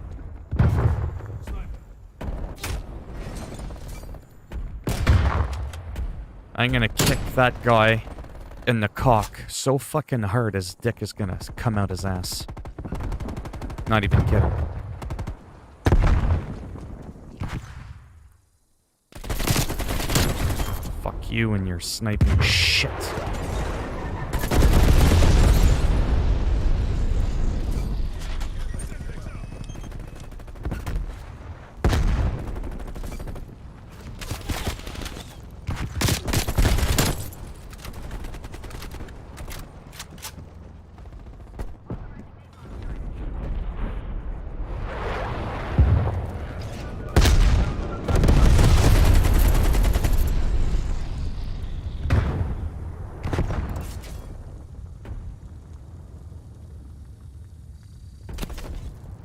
I'm gonna kick that guy in the cock so fucking hard his dick is gonna come out his ass. Not even kidding. Fuck you and your sniping shit.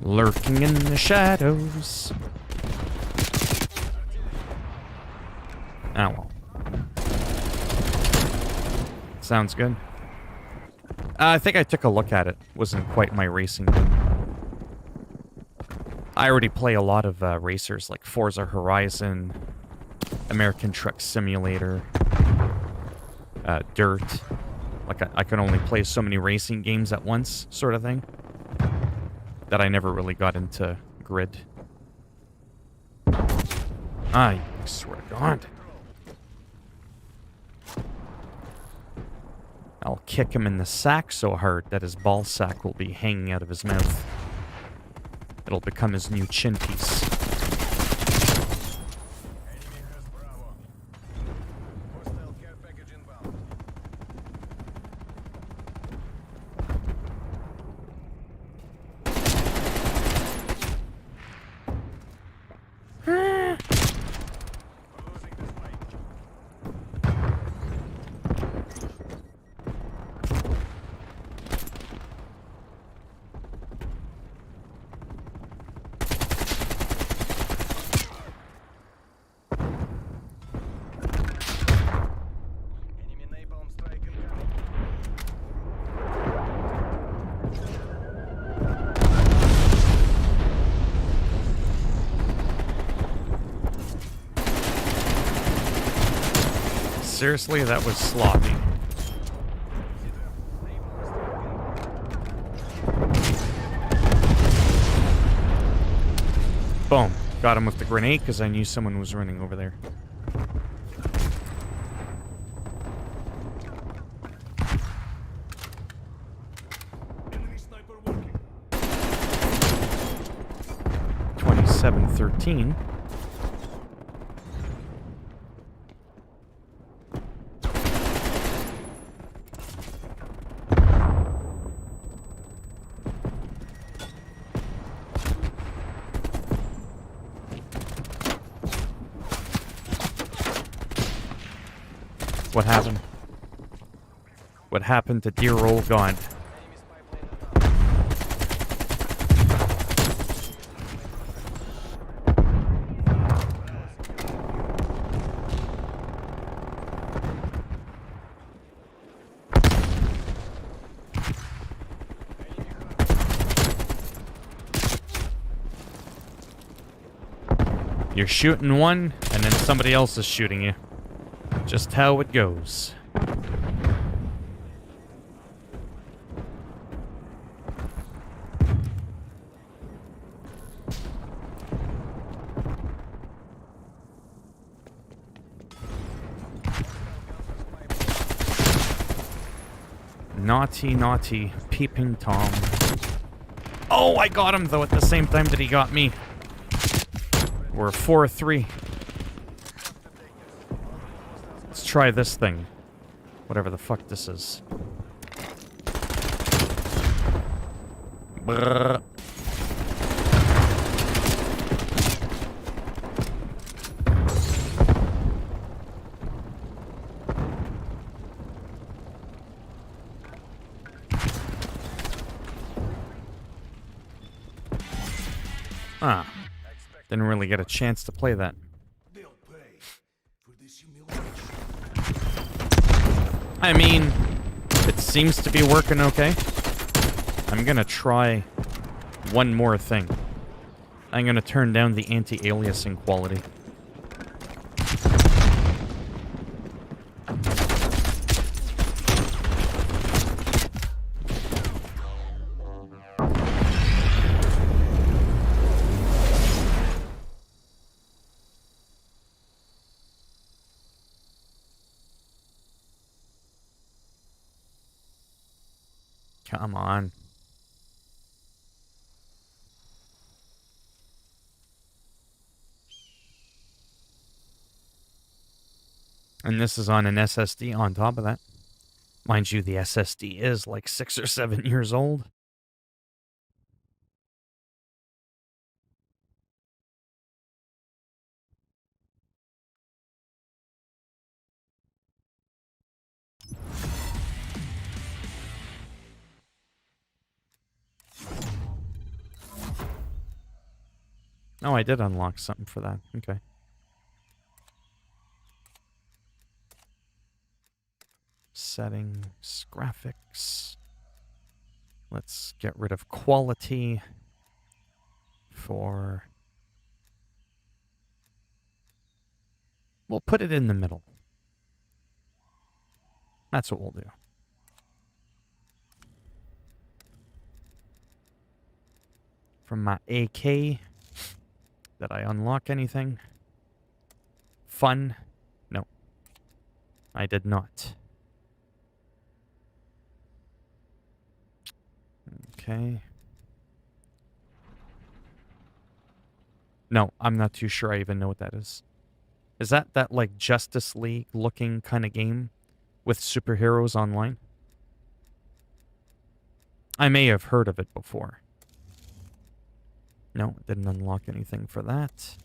Lurking in the shadows. Oh well. Sounds good. I think I took a look at it. Wasn't quite my racing game. I already play a lot of racers like Forza Horizon, American Truck Simulator, Dirt. Like I can only play so many racing games at once, sort of thing. That I never really got into Grid. I swear to God. I'll kick him in the sack so hard that his ball sack will be hanging out of his mouth. It'll become his new chin piece. Seriously, that was sloppy. Boom. Got him with the grenade because I knew someone was running over there. Enemy sniper working. 27-13. What happened? What happened to dear old God? You're shooting one, and then somebody else is shooting you. Just how it goes. Naughty, naughty, peeping Tom. Oh, I got him, though, at the same time that he got me. We're 4-3. Let's try this thing. Whatever the fuck this is. Brrr. Ah. Didn't really get a chance to play that. They'll pay for this humiliation. I mean, it seems to be working okay. I'm gonna try one more thing. I'm gonna turn down the anti-aliasing quality. Come on. And this is on an SSD on top of that. Mind you, the SSD is like 6 or 7 years old. Oh, I did unlock something for that. Okay. Settings, graphics. Let's get rid of quality for... We'll put it in the middle. That's what we'll do. From my AK, did I unlock anything? Fun? No. I did not. Okay. No, I'm not too sure I even know what that is. Is that like Justice League looking kind of game with superheroes online? I may have heard of it before. No, didn't unlock anything for that.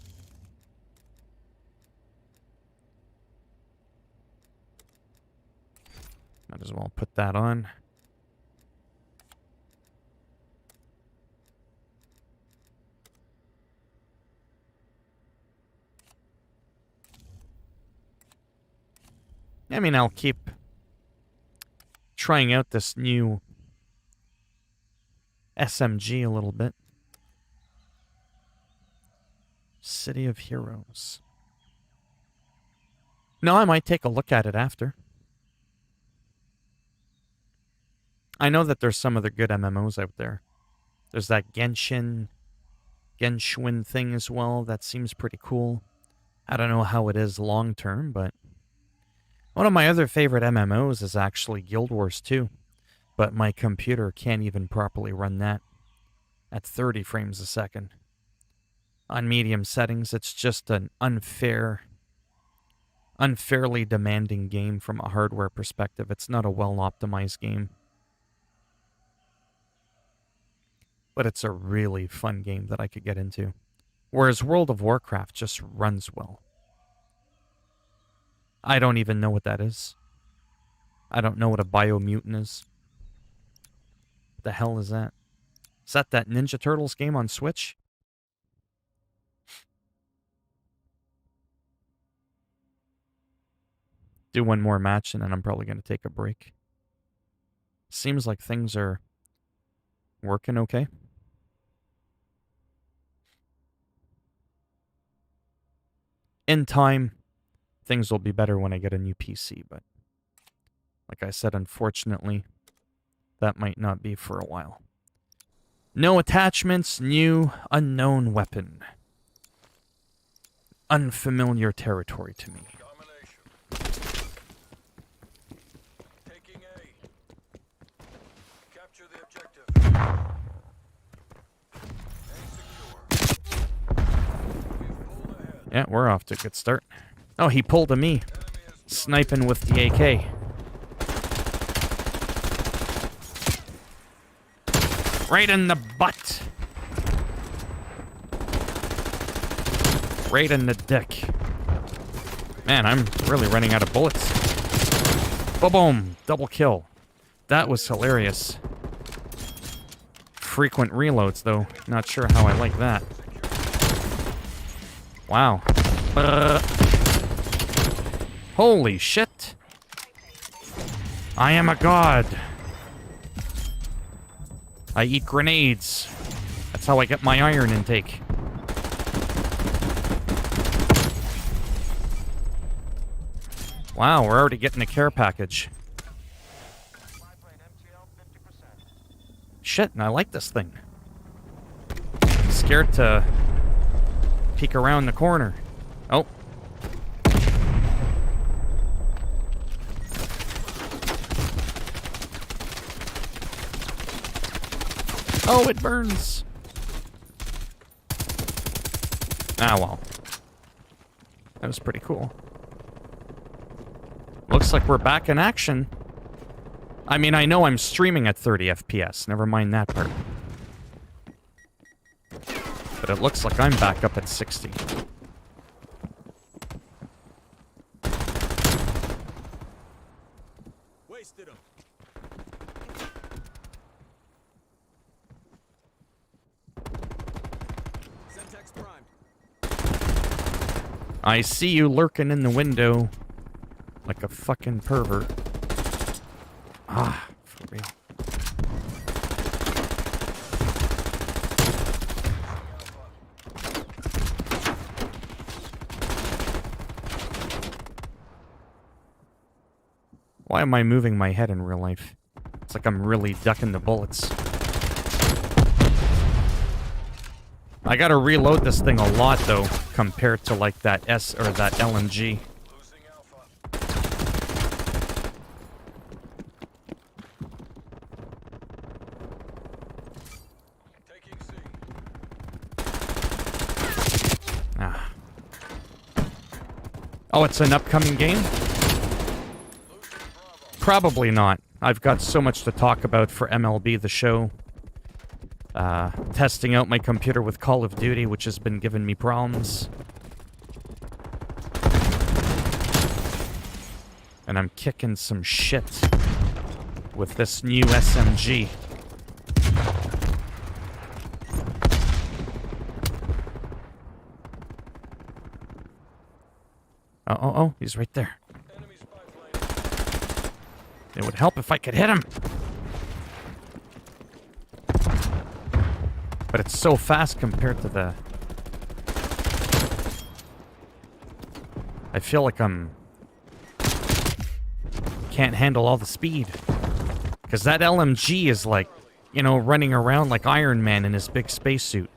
Might as well put that on. I mean, I'll keep trying out this new SMG a little bit. City of Heroes. No, I might take a look at it after. I know that there's some other good MMOs out there. There's that Genshin thing as well. That seems pretty cool. I don't know how it is long term, but one of my other favorite MMOs is actually Guild Wars 2, but my computer can't even properly run that at 30 frames a second. On medium settings, it's just an unfairly demanding game from a hardware perspective. It's not a well-optimized game. But it's a really fun game that I could get into. Whereas World of Warcraft just runs well. I don't even know what that is. I don't know what a biomutant is. What the hell is that? Is that Ninja Turtles game on Switch? Do one more match and then I'm probably going to take a break. Seems like things are working okay. In time, things will be better when I get a new PC, but like I said, unfortunately, that might not be for a while. No attachments, new, unknown weapon. Unfamiliar territory to me. Taking A. Capture the objective. A secure. We've pulled ahead. Yeah, we're off to a good start. Oh, he pulled a me. Sniping with the AK. Right in the butt. Right in the dick. Man, I'm really running out of bullets. Boom! Double kill. That was hilarious. Frequent reloads, though. Not sure how I like that. Wow. Holy shit. I am a god. I eat grenades. That's how I get my iron intake. Wow, we're already getting a care package. Shit, and I like this thing. I'm scared to peek around the corner. Oh. Oh, it burns. Ah, well. That was pretty cool. Looks like we're back in action. I mean, I know I'm streaming at 30 FPS. Never mind that part. But it looks like I'm back up at 60. Wasted him. Syntax primed. I see you lurking in the window. Like a fucking pervert. Ah, for real. Why am I moving my head in real life? It's like I'm really ducking the bullets. I gotta reload this thing a lot, though, compared to like that S or that LMG. Losing Alpha. Taking C. Ah. Oh, it's an upcoming game? Probably not. I've got so much to talk about for MLB The Show. Testing out my computer with Call of Duty, which has been giving me problems. And I'm kicking some shit with this new SMG. Oh, he's right there. Enemy spy plane. It would help if I could hit him. But it's so fast compared to the... I feel like I'm... Can't handle all the speed. Because that LMG is like, you know, running around like Iron Man in his big spacesuit.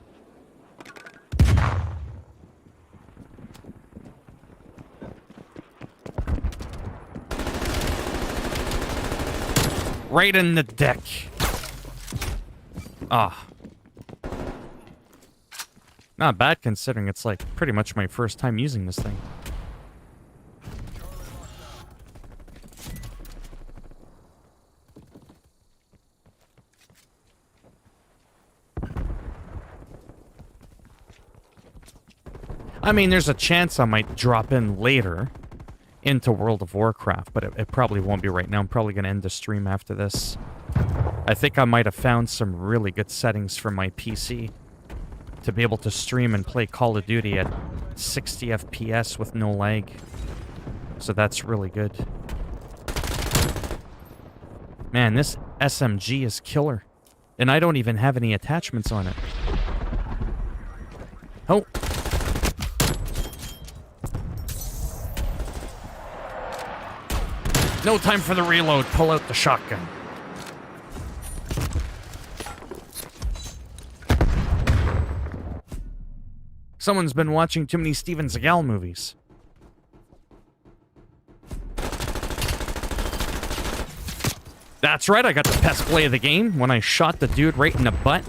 Right in the deck. Ah. Not bad considering it's like pretty much my first time using this thing. I mean, there's a chance I might drop in later into World of Warcraft, but it probably won't be right now. I'm probably going to end the stream after this. I think I might have found some really good settings for my PC to be able to stream and play Call of Duty at 60 FPS with no lag. So that's really good. Man, this SMG is killer. And I don't even have any attachments on it. Oh! No time for the reload. Pull out the shotgun. Someone's been watching too many Steven Seagal movies. That's right, I got the best play of the game when I shot the dude right in the butt.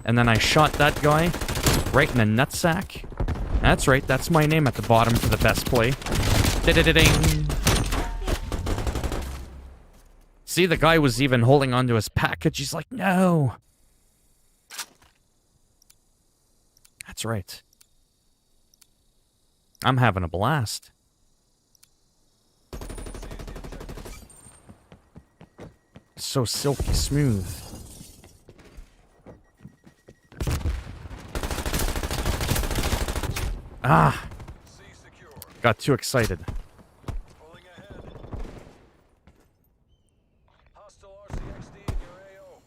And then I shot that guy right in the nutsack. That's right, that's my name at the bottom for the best play. Da-da-da-ding. See, the guy was even holding onto his package. He's like, no. That's right. I'm having a blast. So silky smooth. Ah! Got too excited. Pulling ahead. Hostile RCXD in your AO.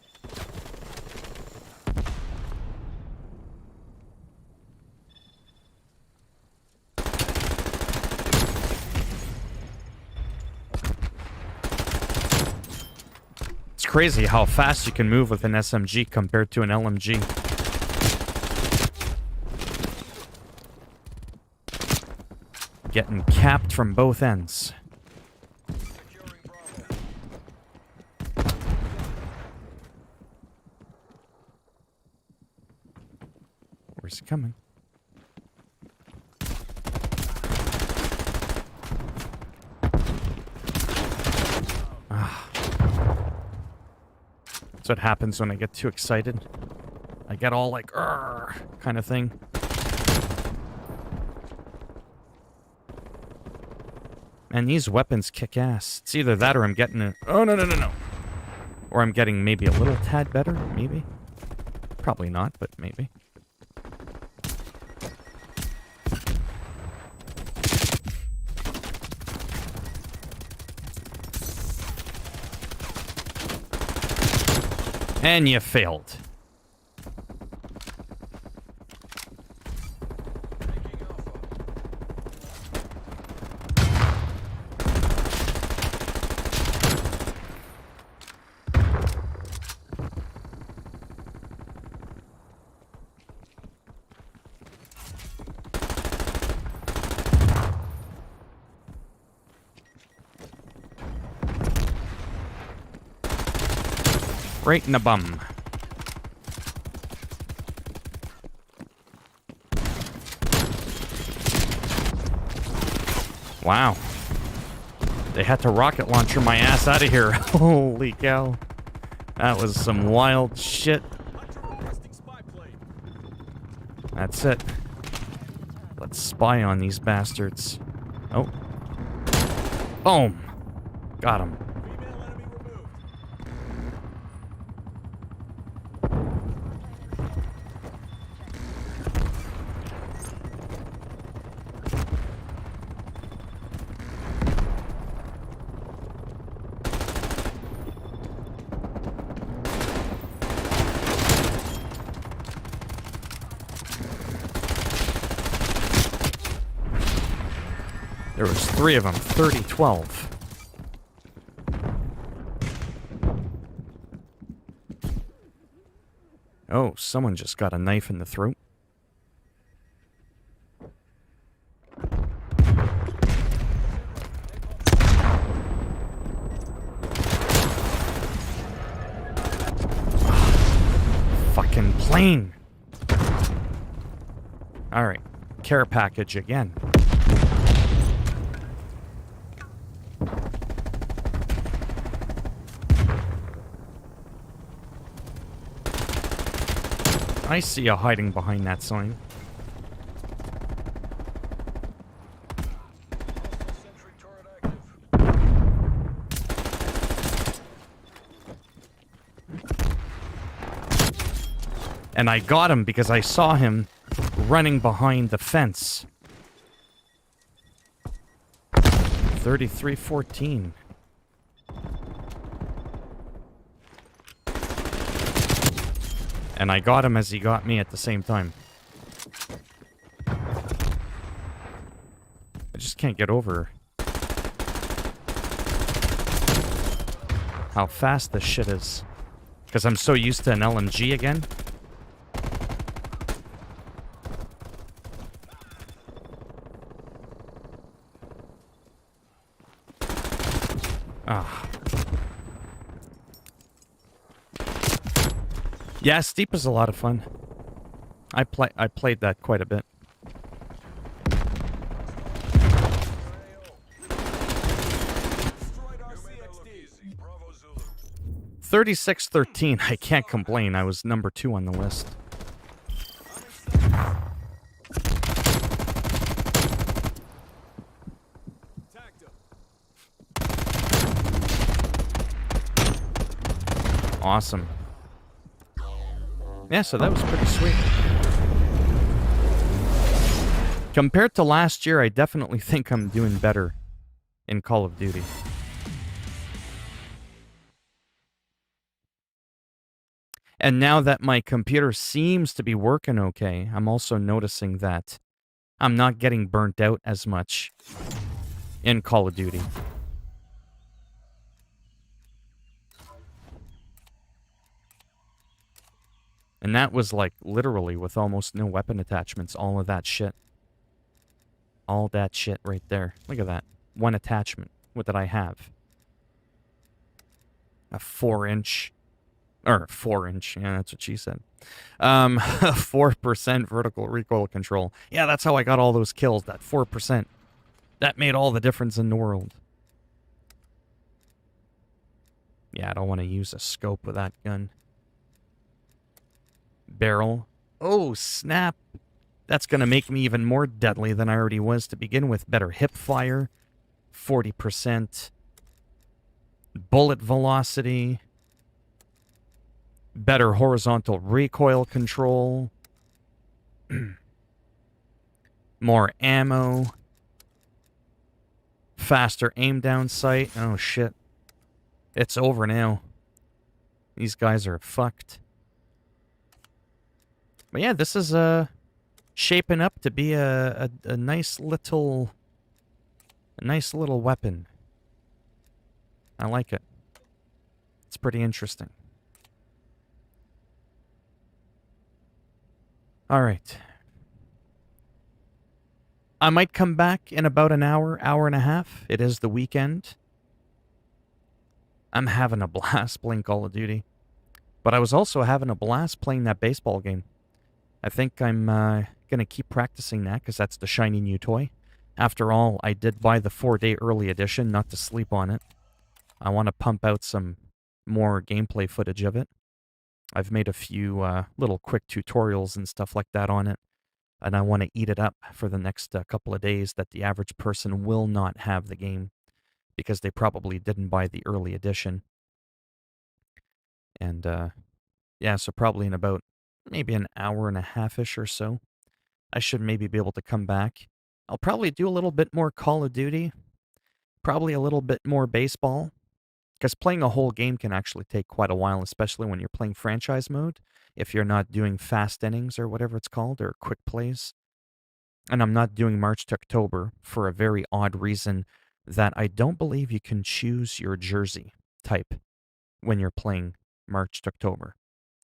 It's crazy how fast you can move with an SMG compared to an LMG. Getting capped from both ends. Securing Bravo. Where's he coming? Ah. That's what happens when I get too excited. I get all like, "Arr," kind of thing. And these weapons kick ass. It's either that or I'm getting a... Oh, no, no, no, no. Or I'm getting maybe a little tad better, maybe. Probably not, but maybe. And you failed. Taking Alpha. Right in the bum. Wow. They had to rocket launcher my ass out of here. Holy cow. That was some wild shit. That's it. Let's spy on these bastards. Oh. Boom. Got him. There was 3 of them, 30-12. Oh, someone just got a knife in the throat. Fucking plane. All right, care package again. I see you hiding behind that sign. Hostile sentry turret And I got him because I saw him running behind the fence. 33-14. And I got him as he got me at the same time. I just can't get over how fast this shit is. Because I'm so used to an LMG again. Ah. Yeah, Steep is a lot of fun. I played that quite a bit. Destroyed our CXD. Bravo Zulu. 36-13. I can't complain. I was number 2 on the list. Tagged him. Awesome. Yeah, so that was pretty sweet. Compared to last year, I definitely think I'm doing better in Call of Duty. And now that my computer seems to be working okay, I'm also noticing that I'm not getting burnt out as much in Call of Duty. And that was like literally with almost no weapon attachments, all of that shit. All that shit right there. Look at that. One attachment. What did I have? A 4-inch. Or 4-inch. Yeah, that's what she said. 4% vertical recoil control. Yeah, that's how I got all those kills. That 4%. That made all the difference in the world. Yeah, I don't want to use a scope with that gun. Barrel. Oh, snap. That's going to make me even more deadly than I already was to begin with. Better hip fire. 40%. Bullet velocity. Better horizontal recoil control. More ammo. Faster aim down sight. Oh, shit. It's over now. These guys are fucked. But yeah, this is shaping up to be a nice little weapon. I like it. It's pretty interesting. All right. I might come back in about an hour, hour and a half. It is the weekend. I'm having a blast playing Call of Duty. But I was also having a blast playing that baseball game. I think I'm going to keep practicing that because that's the shiny new toy. After all, I did buy the 4-day early edition, not to sleep on it. I want to pump out some more gameplay footage of it. I've made a few little quick tutorials and stuff like that on it. And I want to eat it up for the next couple of days that the average person will not have the game because they probably didn't buy the early edition. And yeah, so probably in about maybe an hour and a half-ish or so, I should maybe be able to come back. I'll probably do a little bit more Call of Duty, probably a little bit more baseball, because playing a whole game can actually take quite a while, especially when you're playing franchise mode, if you're not doing fast innings or whatever it's called, or quick plays. And I'm not doing March to October for a very odd reason that I don't believe you can choose your jersey type when you're playing March to October.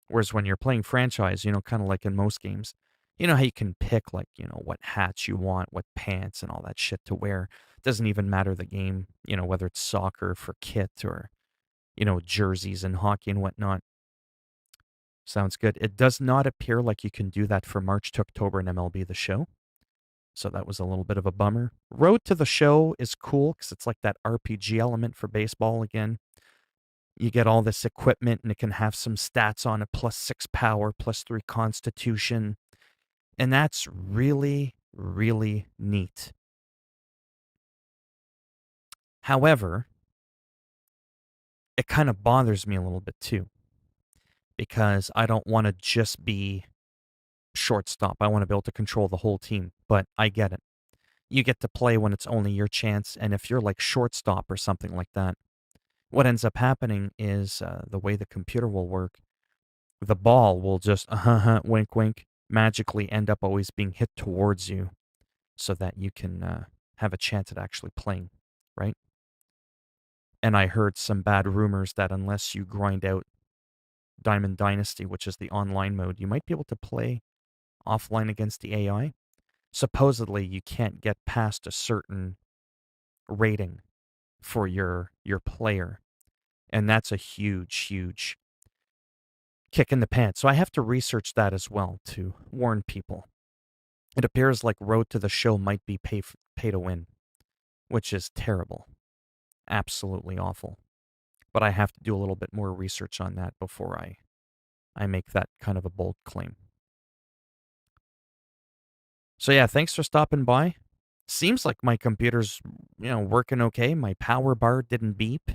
Whereas when you're playing franchise, kind of like in most games, you know how you can pick like, what hats you want, what pants and all that shit to wear. It doesn't even matter the game, whether it's soccer for kit or, jerseys and hockey and whatnot. Sounds good. It does not appear like you can do that for March to October in MLB The Show. So that was a little bit of a bummer. Road to the Show is cool because it's like that RPG element for baseball again. You get all this equipment and it can have some stats on it, +6 power, +3 constitution. And that's really, really neat. However, it kind of bothers me a little bit too. because I don't want to just be shortstop. I want to be able to control the whole team, but I get it. You get to play when it's only your chance, and if you're like shortstop or something like that, what ends up happening is the way the computer will work, the ball will just, wink, wink, magically end up always being hit towards you so that you can have a chance at actually playing, right? And I heard some bad rumors that unless you grind out Diamond Dynasty, which is the online mode, you might be able to play offline against the AI. Supposedly, you can't get past a certain rating for your player, and that's a huge, huge kick in the pants. So I have to research that as well to warn people. It appears like Road to the Show might be pay to win, which is terrible, absolutely awful. But I have to do a little bit more research on that before I make that kind of a bold claim. So yeah, thanks for stopping by. Seems like my computer's, working okay. My power bar didn't beep.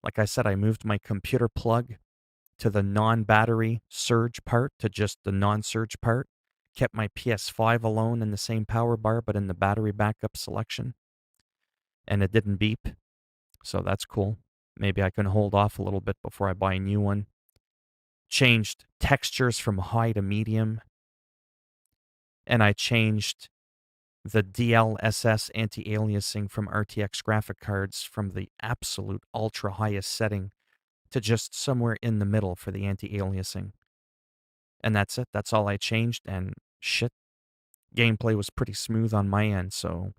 Like I said, I moved my computer plug to the non-battery surge part to just the non-surge part. Kept my PS5 alone in the same power bar, but in the battery backup selection. And it didn't beep. So that's cool. Maybe I can hold off a little bit before I buy a new one. Changed textures from high to medium. And I changed the DLSS anti-aliasing from RTX graphic cards from the absolute ultra highest setting to just somewhere in the middle for the anti-aliasing. And that's it. That's all I changed. And shit, gameplay was pretty smooth on my end. So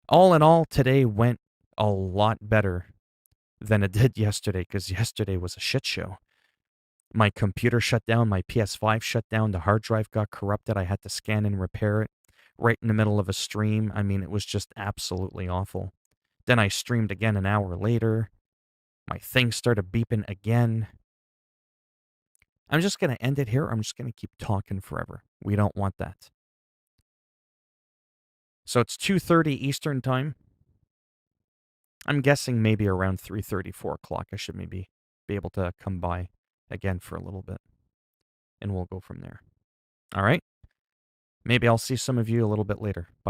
all in all, today went a lot better than it did yesterday, because yesterday was a shit show. My computer shut down, my PS5 shut down, the hard drive got corrupted. I had to scan and repair it right in the middle of a stream. I mean, it was just absolutely awful. Then I streamed again an hour later. My thing started beeping again. I'm just going to end it here. I'm just going to keep talking forever. We don't want that. So it's 2:30 Eastern time. I'm guessing maybe around 3:30, 4 o'clock. I should maybe be able to come by again for a little bit. And we'll go from there. All right? Maybe I'll see some of you a little bit later. Bye.